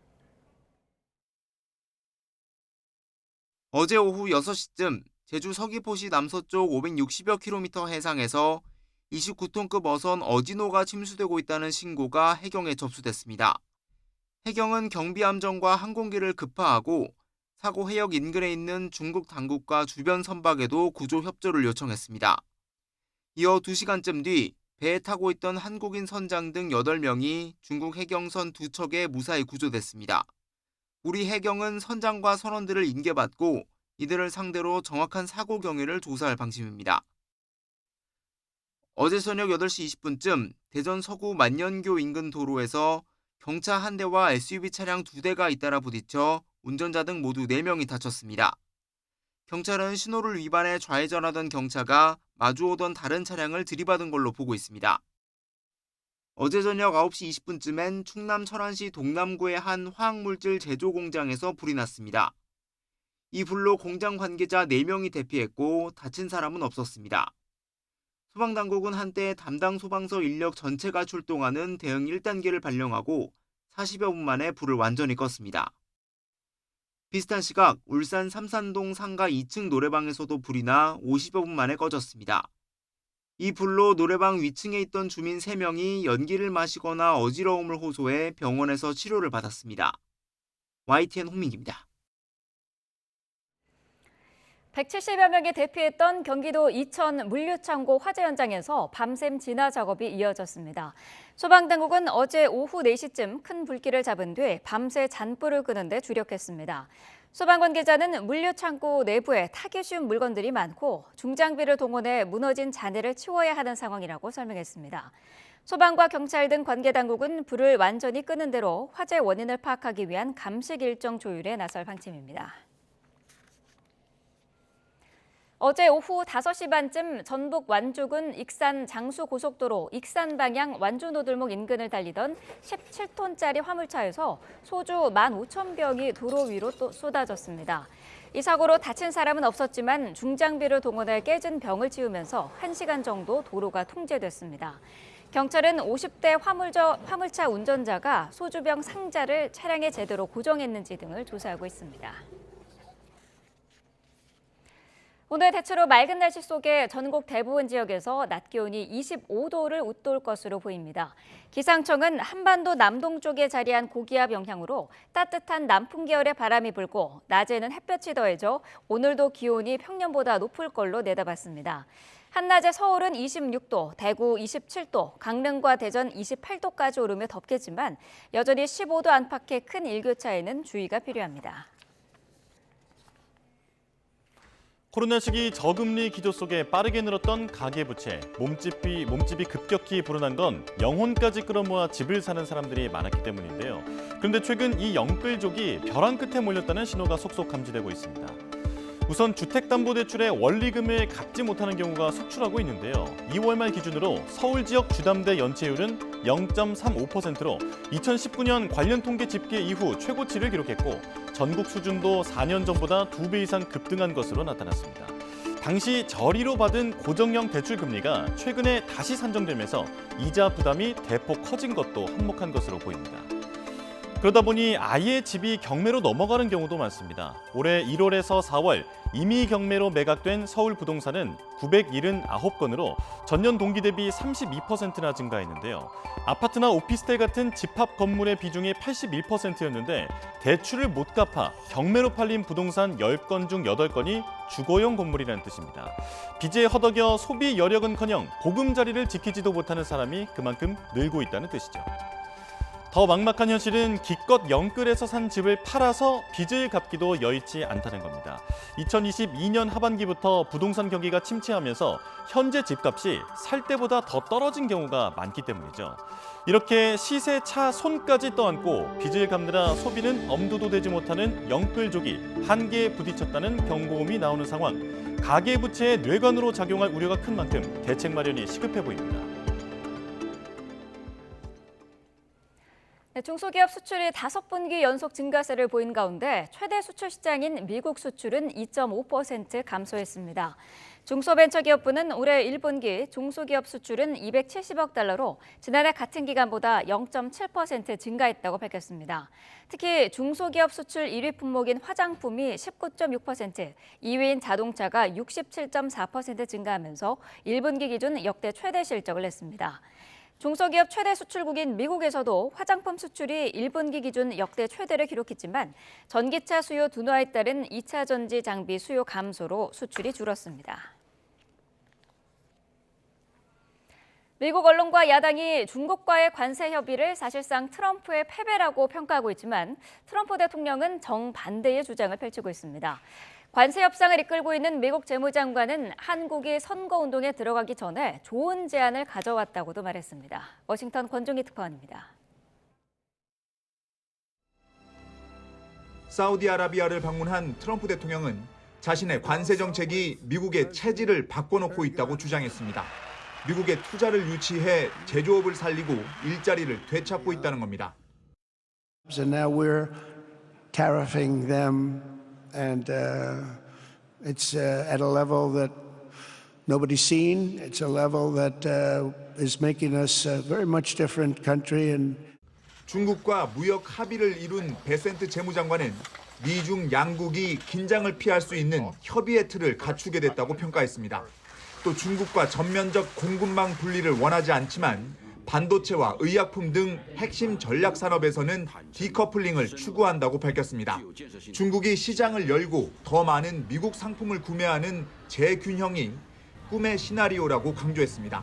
어제 오후 6시쯤 제주 서귀포시 남서쪽 560여 킬로미터 해상에서 29톤급 어선 어진호가 침수되고 있다는 신고가 해경에 접수됐습니다. 해경은 경비함정과 항공기를 급파하고 사고 해역 인근에 있는 중국 당국과 주변 선박에도 구조 협조를 요청했습니다. 이어 2시간쯤 뒤 배에 타고 있던 한국인 선장 등 8명이 중국 해경선 2척에 무사히 구조됐습니다. 우리 해경은 선장과 선원들을 인계받고 이들을 상대로 정확한 사고 경위를 조사할 방침입니다. 어제 저녁 8시 20분쯤 대전 서구 만년교 인근 도로에서 경차 한 대와 SUV 차량 2대가 잇따라 부딪혀 운전자 등 모두 4명이 다쳤습니다. 경찰은 신호를 위반해 좌회전하던 경차가 마주오던 다른 차량을 들이받은 걸로 보고 있습니다. 어제 저녁 9시 20분쯤엔 충남 철안시 동남구의 한 화학물질 제조 공장에서 불이 났습니다. 이 불로 공장 관계자 4명이 대피했고 다친 사람은 없었습니다. 소방당국은 한때 담당 소방서 인력 전체가 출동하는 대응 1단계를 발령하고 40여 분 만에 불을 완전히 껐습니다. 비슷한 시각 울산 삼산동 상가 2층 노래방에서도 불이 나 50여 분 만에 꺼졌습니다. 이 불로 노래방 위층에 있던 주민 3명이 연기를 마시거나 어지러움을 호소해 병원에서 치료를 받았습니다. YTN 홍민기입니다. 170여 명이 대피했던 경기도 이천 물류창고 화재 현장에서 밤샘 진화 작업이 이어졌습니다. 소방당국은 어제 오후 4시쯤 큰 불길을 잡은 뒤 밤새 잔불을 끄는 데 주력했습니다. 소방 관계자는 물류창고 내부에 타기 쉬운 물건들이 많고 중장비를 동원해 무너진 잔해를 치워야 하는 상황이라고 설명했습니다. 소방과 경찰 등 관계당국은 불을 완전히 끄는 대로 화재 원인을 파악하기 위한 감식 일정 조율에 나설 방침입니다. 어제 오후 5시 반쯤 전북 완주군 익산 장수고속도로 익산 방향 완주노들목 인근을 달리던 17톤짜리 화물차에서 소주 15,000병이 도로 위로 또 쏟아졌습니다. 이 사고로 다친 사람은 없었지만 중장비를 동원해 깨진 병을 치우면서 1시간 정도 도로가 통제됐습니다. 경찰은 50대 화물차 운전자가 소주병 상자를 차량에 제대로 고정했는지 등을 조사하고 있습니다. 오늘 대체로 맑은 날씨 속에 전국 대부분 지역에서 낮 기온이 25도를 웃돌 것으로 보입니다. 기상청은 한반도 남동쪽에 자리한 고기압 영향으로 따뜻한 남풍 계열의 바람이 불고 낮에는 햇볕이 더해져 오늘도 기온이 평년보다 높을 걸로 내다봤습니다. 한낮에 서울은 26도, 대구 27도, 강릉과 대전 28도까지 오르며 덥겠지만 여전히 15도 안팎의 큰 일교차에는 주의가 필요합니다. 코로나 시기 저금리 기조 속에 빠르게 늘었던 가계부채, 몸집이 급격히 불어난 건 영혼까지 끌어모아 집을 사는 사람들이 많았기 때문인데요. 그런데 최근 이 영끌족이 벼랑 끝에 몰렸다는 신호가 속속 감지되고 있습니다. 우선 주택담보대출의 원리금을 갚지 못하는 경우가 속출하고 있는데요. 2월 말 기준으로 서울 지역 주담대 연체율은 0.35%로 2019년 관련 통계 집계 이후 최고치를 기록했고 전국 수준도 4년 전보다 2배 이상 급등한 것으로 나타났습니다. 당시 저리로 받은 고정형 대출 금리가 최근에 다시 산정되면서 이자 부담이 대폭 커진 것도 한몫한 것으로 보입니다. 그러다 보니 아예 집이 경매로 넘어가는 경우도 많습니다. 올해 1월에서 4월 임의 경매로 매각된 서울 부동산은 979건으로 전년 동기 대비 32%나 증가했는데요. 아파트나 오피스텔 같은 집합 건물의 비중이 81%였는데 대출을 못 갚아 경매로 팔린 부동산 10건 중 8건이 주거용 건물이라는 뜻입니다. 빚에 허덕여 소비 여력은커녕 보금자리를 지키지도 못하는 사람이 그만큼 늘고 있다는 뜻이죠. 더 막막한 현실은 기껏 영끌에서 산 집을 팔아서 빚을 갚기도 여의치 않다는 겁니다. 2022년 하반기부터 부동산 경기가 침체하면서 현재 집값이 살 때보다 더 떨어진 경우가 많기 때문이죠. 이렇게 시세 차 손까지 떠안고 빚을 갚느라 소비는 엄두도 대지 못하는 영끌족이 한계에 부딪혔다는 경고음이 나오는 상황. 가계부채의 뇌관으로 작용할 우려가 큰 만큼 대책 마련이 시급해 보입니다. 중소기업 수출이 5분기 연속 증가세를 보인 가운데 최대 수출 시장인 미국 수출은 2.5% 감소했습니다. 중소벤처기업부는 올해 1분기 중소기업 수출은 270억 달러로 지난해 같은 기간보다 0.7% 증가했다고 밝혔습니다. 특히 중소기업 수출 1위 품목인 화장품이 19.6%, 2위인 자동차가 67.4% 증가하면서 1분기 기준 역대 최대 실적을 냈습니다. 중소기업 최대 수출국인 미국에서도 화장품 수출이 1분기 기준 역대 최대를 기록했지만 전기차 수요 둔화에 따른 2차 전지 장비 수요 감소로 수출이 줄었습니다. 미국 언론과 야당이 중국과의 관세 협의를 사실상 트럼프의 패배라고 평가하고 있지만 트럼프 대통령은 정반대의 주장을 펼치고 있습니다. 관세 협상을 이끌고 있는 미국 재무장관은 한국이 선거운동에 들어가기 전에 좋은 제안을 가져왔다고도 말했습니다. 워싱턴 권종희 특파원입니다. 사우디아라비아를 방문한 트럼프 대통령은 자신의 관세 정책이 미국의 체질을 바꿔놓고 있다고 주장했습니다. 미국의 투자를 유치해 제조업을 살리고 일자리를 되찾고 있다는 겁니다. So now we're tariffing them. And it's at a level that nobody's seen. It's a level that is making us a very much different country. And 중국과 무역 합의를 이룬 베센트 재무장관은 미중 양국이 긴장을 피할 수 있는 협의의 틀을 갖추게 됐다고 평가했습니다. 또 중국과 전면적 공급망 분리를 원하지 않지만 반도체와 의약품 등 핵심 전략 산업에서는 디커플링을 추구한다고 밝혔습니다. 중국이 시장을 열고 더 많은 미국 상품을 구매하는 재균형이 꿈의 시나리오라고 강조했습니다.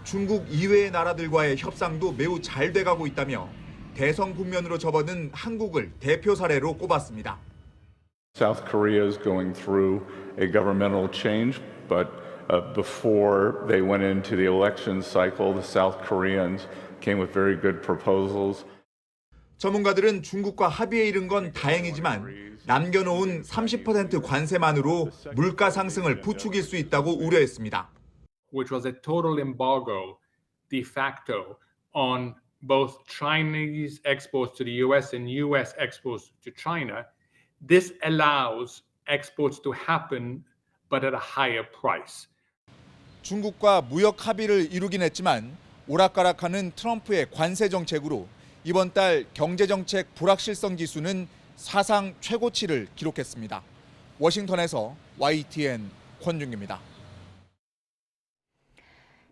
중국 이외의 나라들과의 협상도 매우 잘 돼가고 있다며 대성 국면으로 접어든 한국을 대표 사례로 꼽았습니다. South Korea is going through a governmental change, but before they went into the election cycle, the South Koreans came with very good proposals. 전문가들은 중국과 합의에 이른 건 다행이지만 남겨놓은 30% 관세만으로 물가 상승을 부추길 수 있다고 우려했습니다. Which was a total embargo de facto on both Chinese exports to the US and US exports to China. This allows exports to happen, but at a higher price. 중국과 무역 합의를 이루긴 했지만 오락가락하는 트럼프의 관세 정책으로 이번 달 경제정책 불확실성 지수는 사상 최고치를 기록했습니다. 워싱턴에서 YTN 권준기입니다.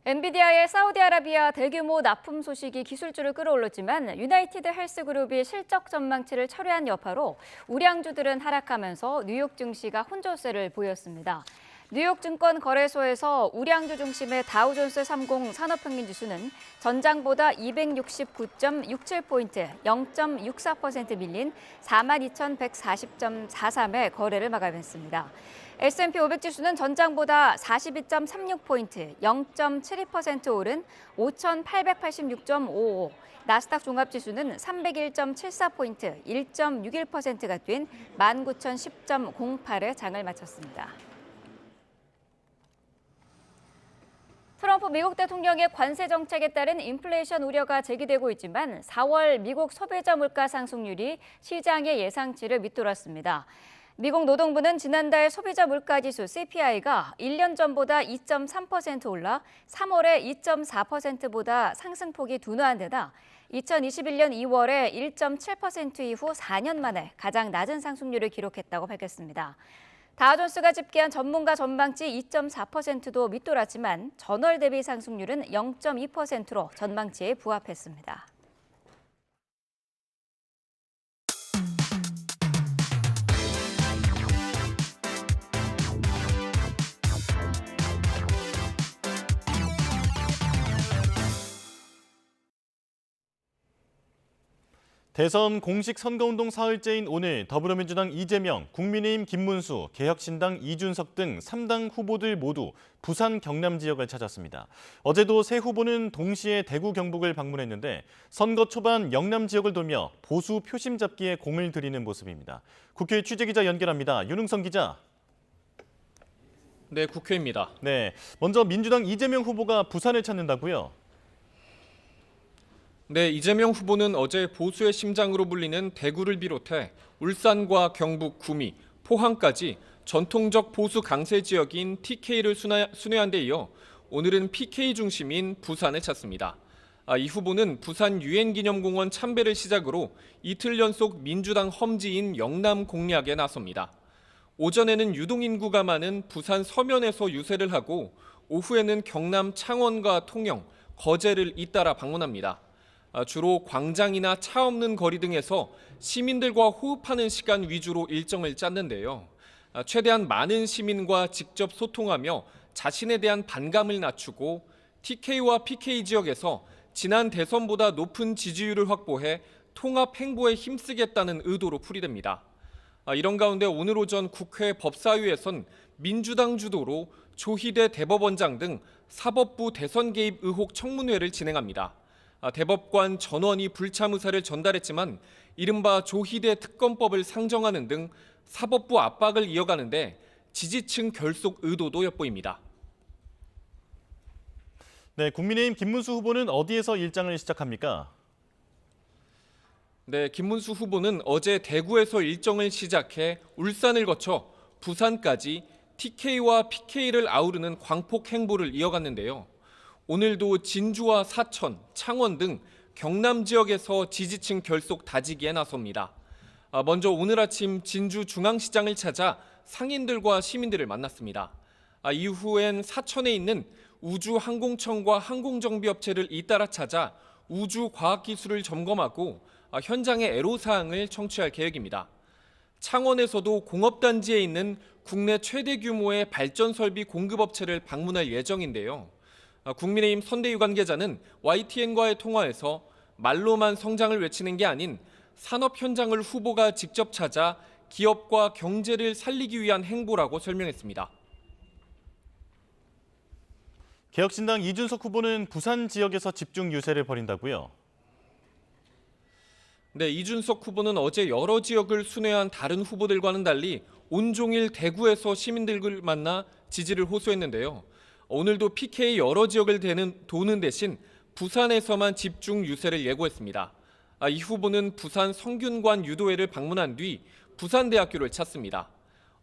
엔비디아의 사우디아라비아 대규모 납품 소식이 기술주를 끌어올렸지만 유나이티드 헬스그룹이 실적 전망치를 철회한 여파로 우량주들은 하락하면서 뉴욕 증시가 혼조세를 보였습니다. 뉴욕 증권거래소에서 우량주 중심의 다우존스 30 산업평균지수는 전장보다 269.67포인트, 0.64% 밀린 42,140.43의 거래를 마감했습니다. S&P 500지수는 전장보다 42.36포인트, 0.72% 오른 5,886.55, 나스닥 종합지수는 301.74포인트, 1.61%가 뛴 19,10.08의 장을 마쳤습니다. 트럼프 미국 대통령의 관세 정책에 따른 인플레이션 우려가 제기되고 있지만 4월 미국 소비자 물가 상승률이 시장의 예상치를 밑돌았습니다. 미국 노동부는 지난달 소비자 물가지수 CPI가 1년 전보다 2.3% 올라 3월에 2.4%보다 상승폭이 둔화한 데다 2021년 2월에 1.7% 이후 4년 만에 가장 낮은 상승률을 기록했다고 밝혔습니다. 다우존스가 집계한 전문가 전망치 2.4%도 밑돌았지만 전월 대비 상승률은 0.2%로 전망치에 부합했습니다. 대선 공식 선거운동 사흘째인 오늘 더불어민주당 이재명, 국민의힘 김문수, 개혁신당 이준석 등 3당 후보들 모두 부산 경남 지역을 찾았습니다. 어제도 세 후보는 동시에 대구 경북을 방문했는데 선거 초반 영남 지역을 돌며 보수 표심 잡기에 공을 들이는 모습입니다. 국회 취재기자 연결합니다. 윤흥성 기자. 네, 국회입니다. 네, 먼저 민주당 이재명 후보가 부산을 찾는다고요? 네, 이재명 후보는 어제 보수의 심장으로 불리는 대구를 비롯해 울산과 경북, 구미, 포항까지 전통적 보수 강세 지역인 TK를 순회한 데 이어 오늘은 PK 중심인 부산을 찾습니다. 이 후보는 부산 유엔기념공원 참배를 시작으로 이틀 연속 민주당 험지인 영남 공략에 나섭니다. 오전에는 유동인구가 많은 부산 서면에서 유세를 하고 오후에는 경남 창원과 통영, 거제를 잇따라 방문합니다. 주로 광장이나 차 없는 거리 등에서 시민들과 호흡하는 시간 위주로 일정을 짰는데요. 최대한 많은 시민과 직접 소통하며 자신에 대한 반감을 낮추고 TK와 PK 지역에서 지난 대선보다 높은 지지율을 확보해 통합 행보에 힘쓰겠다는 의도로 풀이됩니다. 이런 가운데 오늘 오전 국회 법사위에선 민주당 주도로 조희대 대법원장 등 사법부 대선 개입 의혹 청문회를 진행합니다. 대법관 전원이 불참 의사를 전달했지만 이른바 조희대 특검법을 상정하는 등 사법부 압박을 이어가는데 지지층 결속 의도도 엿보입니다. 네, 국민의힘 김문수 후보는 어디에서 일정을 시작합니까? 네, 김문수 후보는 어제 대구에서 일정을 시작해 울산을 거쳐 부산까지 TK와 PK를 아우르는 광폭 행보를 이어갔는데요. 오늘도 진주와 사천, 창원 등 경남 지역에서 지지층 결속 다지기에 나섭니다. 먼저 오늘 아침 진주 중앙시장을 찾아 상인들과 시민들을 만났습니다. 이후엔 사천에 있는 우주항공청과 항공정비업체를 잇따라 찾아 우주과학기술을 점검하고 현장의 애로사항을 청취할 계획입니다. 창원에서도 공업단지에 있는 국내 최대 규모의 발전설비 공급업체를 방문할 예정인데요. 국민의힘 선대위 관계자는 YTN과의 통화에서 말로만 성장을 외치는 게 아닌 산업 현장을 후보가 직접 찾아 기업과 경제를 살리기 위한 행보라고 설명했습니다. 개혁신당 이준석 후보는 부산 지역에서 집중 유세를 벌인다고요? 네, 이준석 후보는 어제 여러 지역을 순회한 다른 후보들과는 달리 온종일 대구에서 시민들을 만나 지지를 호소했는데요. 오늘도 PK 여러 지역을 도는 대신 부산에서만 집중 유세를 예고했습니다. 이 후보는 부산 성균관 유도회를 방문한 뒤 부산대학교를 찾습니다.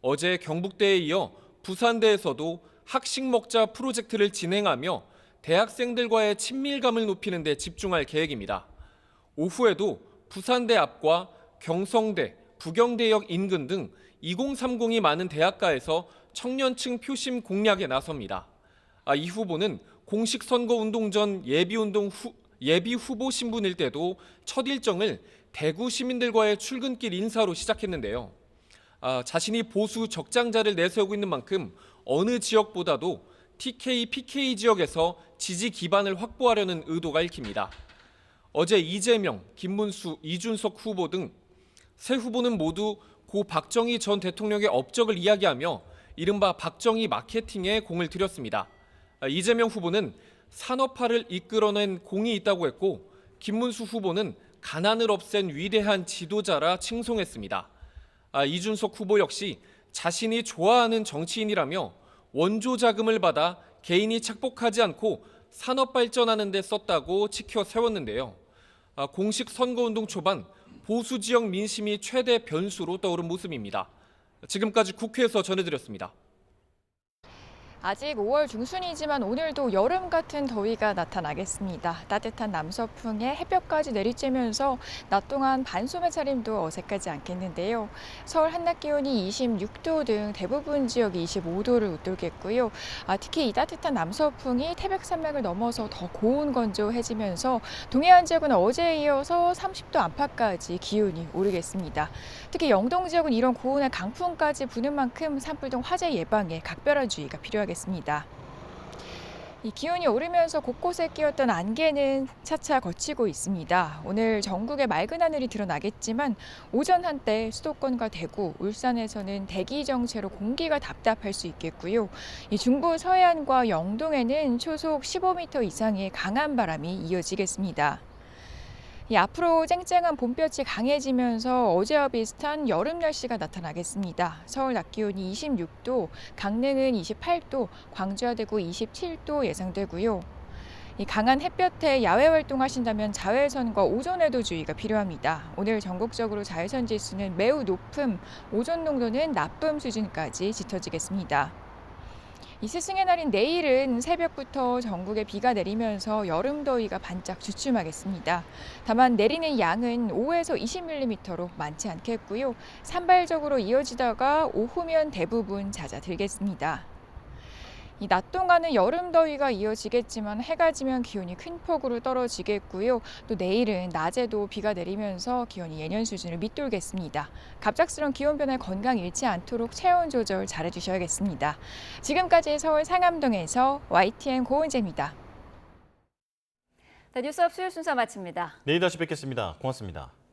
어제 경북대에 이어 부산대에서도 학식 먹자 프로젝트를 진행하며 대학생들과의 친밀감을 높이는 데 집중할 계획입니다. 오후에도 부산대 앞과 경성대, 부경대역 인근 등 2030이 많은 대학가에서 청년층 표심 공략에 나섭니다. 이 후보는 공식 선거운동 전 예비 후보 신분일 때도 첫 일정을 대구 시민들과의 출근길 인사로 시작했는데요. 자신이 보수 적장자를 내세우고 있는 만큼 어느 지역보다도 TK, PK 지역에서 지지 기반을 확보하려는 의도가 읽힙니다. 어제 이재명, 김문수, 이준석 후보 등 세 후보는 모두 고 박정희 전 대통령의 업적을 이야기하며 이른바 박정희 마케팅에 공을 들였습니다. 이재명 후보는 산업화를 이끌어낸 공이 있다고 했고 김문수 후보는 가난을 없앤 위대한 지도자라 칭송했습니다. 이준석 후보 역시 자신이 좋아하는 정치인이라며 원조 자금을 받아 개인이 착복하지 않고 산업 발전하는 데 썼다고 치켜 세웠는데요. 공식 선거운동 초반 보수 지역 민심이 최대 변수로 떠오른 모습입니다. 지금까지 국회에서 전해드렸습니다. 아직 5월 중순이지만 오늘도 여름 같은 더위가 나타나겠습니다. 따뜻한 남서풍에 햇볕까지 내리쬐면서 낮 동안 반소매 차림도 어색하지 않겠는데요. 서울 한낮 기온이 26도 등 대부분 지역이 25도를 웃돌겠고요. 특히 이 따뜻한 남서풍이 태백산맥을 넘어서 더 고온 건조해지면서 동해안 지역은 어제에 이어서 30도 안팎까지 기온이 오르겠습니다. 특히 영동 지역은 이런 고온의 강풍까지 부는 만큼 산불 등 화재 예방에 각별한 주의가 필요하겠습니다. 이 기온이 오르면서 곳곳에 끼었던 안개는 차차 걷히고 있습니다. 오늘 전국에 맑은 하늘이 드러나겠지만 오전 한때 수도권과 대구, 울산에서는 대기 정체로 공기가 답답할 수 있겠고요. 이 중부 서해안과 영동에는 초속 15m 이상의 강한 바람이 이어지겠습니다. 앞으로 쨍쨍한 봄볕이 강해지면서 어제와 비슷한 여름 날씨가 나타나겠습니다. 서울 낮 기온이 26도, 강릉은 28도, 광주와 대구 27도 예상되고요. 이 강한 햇볕에 야외 활동하신다면 자외선과 오존에도 주의가 필요합니다. 오늘 전국적으로 자외선 지수는 매우 높음, 오존 농도는 나쁨 수준까지 짙어지겠습니다. 이 스승의 날인 내일은 새벽부터 전국에 비가 내리면서 여름 더위가 반짝 주춤하겠습니다. 다만 내리는 양은 5에서 20mm로 많지 않겠고요. 산발적으로 이어지다가 오후면 대부분 잦아들겠습니다. 이 낮 동안은 여름 더위가 이어지겠지만 해가 지면 기온이 큰 폭으로 떨어지겠고요. 또 내일은 낮에도 비가 내리면서 기온이 예년 수준을 밑돌겠습니다. 갑작스러운 기온 변화에 건강 잃지 않도록 체온 조절 잘해주셔야겠습니다. 지금까지 서울 상암동에서 YTN 고은재입니다. 뉴스업 수요일 순서 마칩니다. 내일 다시 뵙겠습니다. 고맙습니다.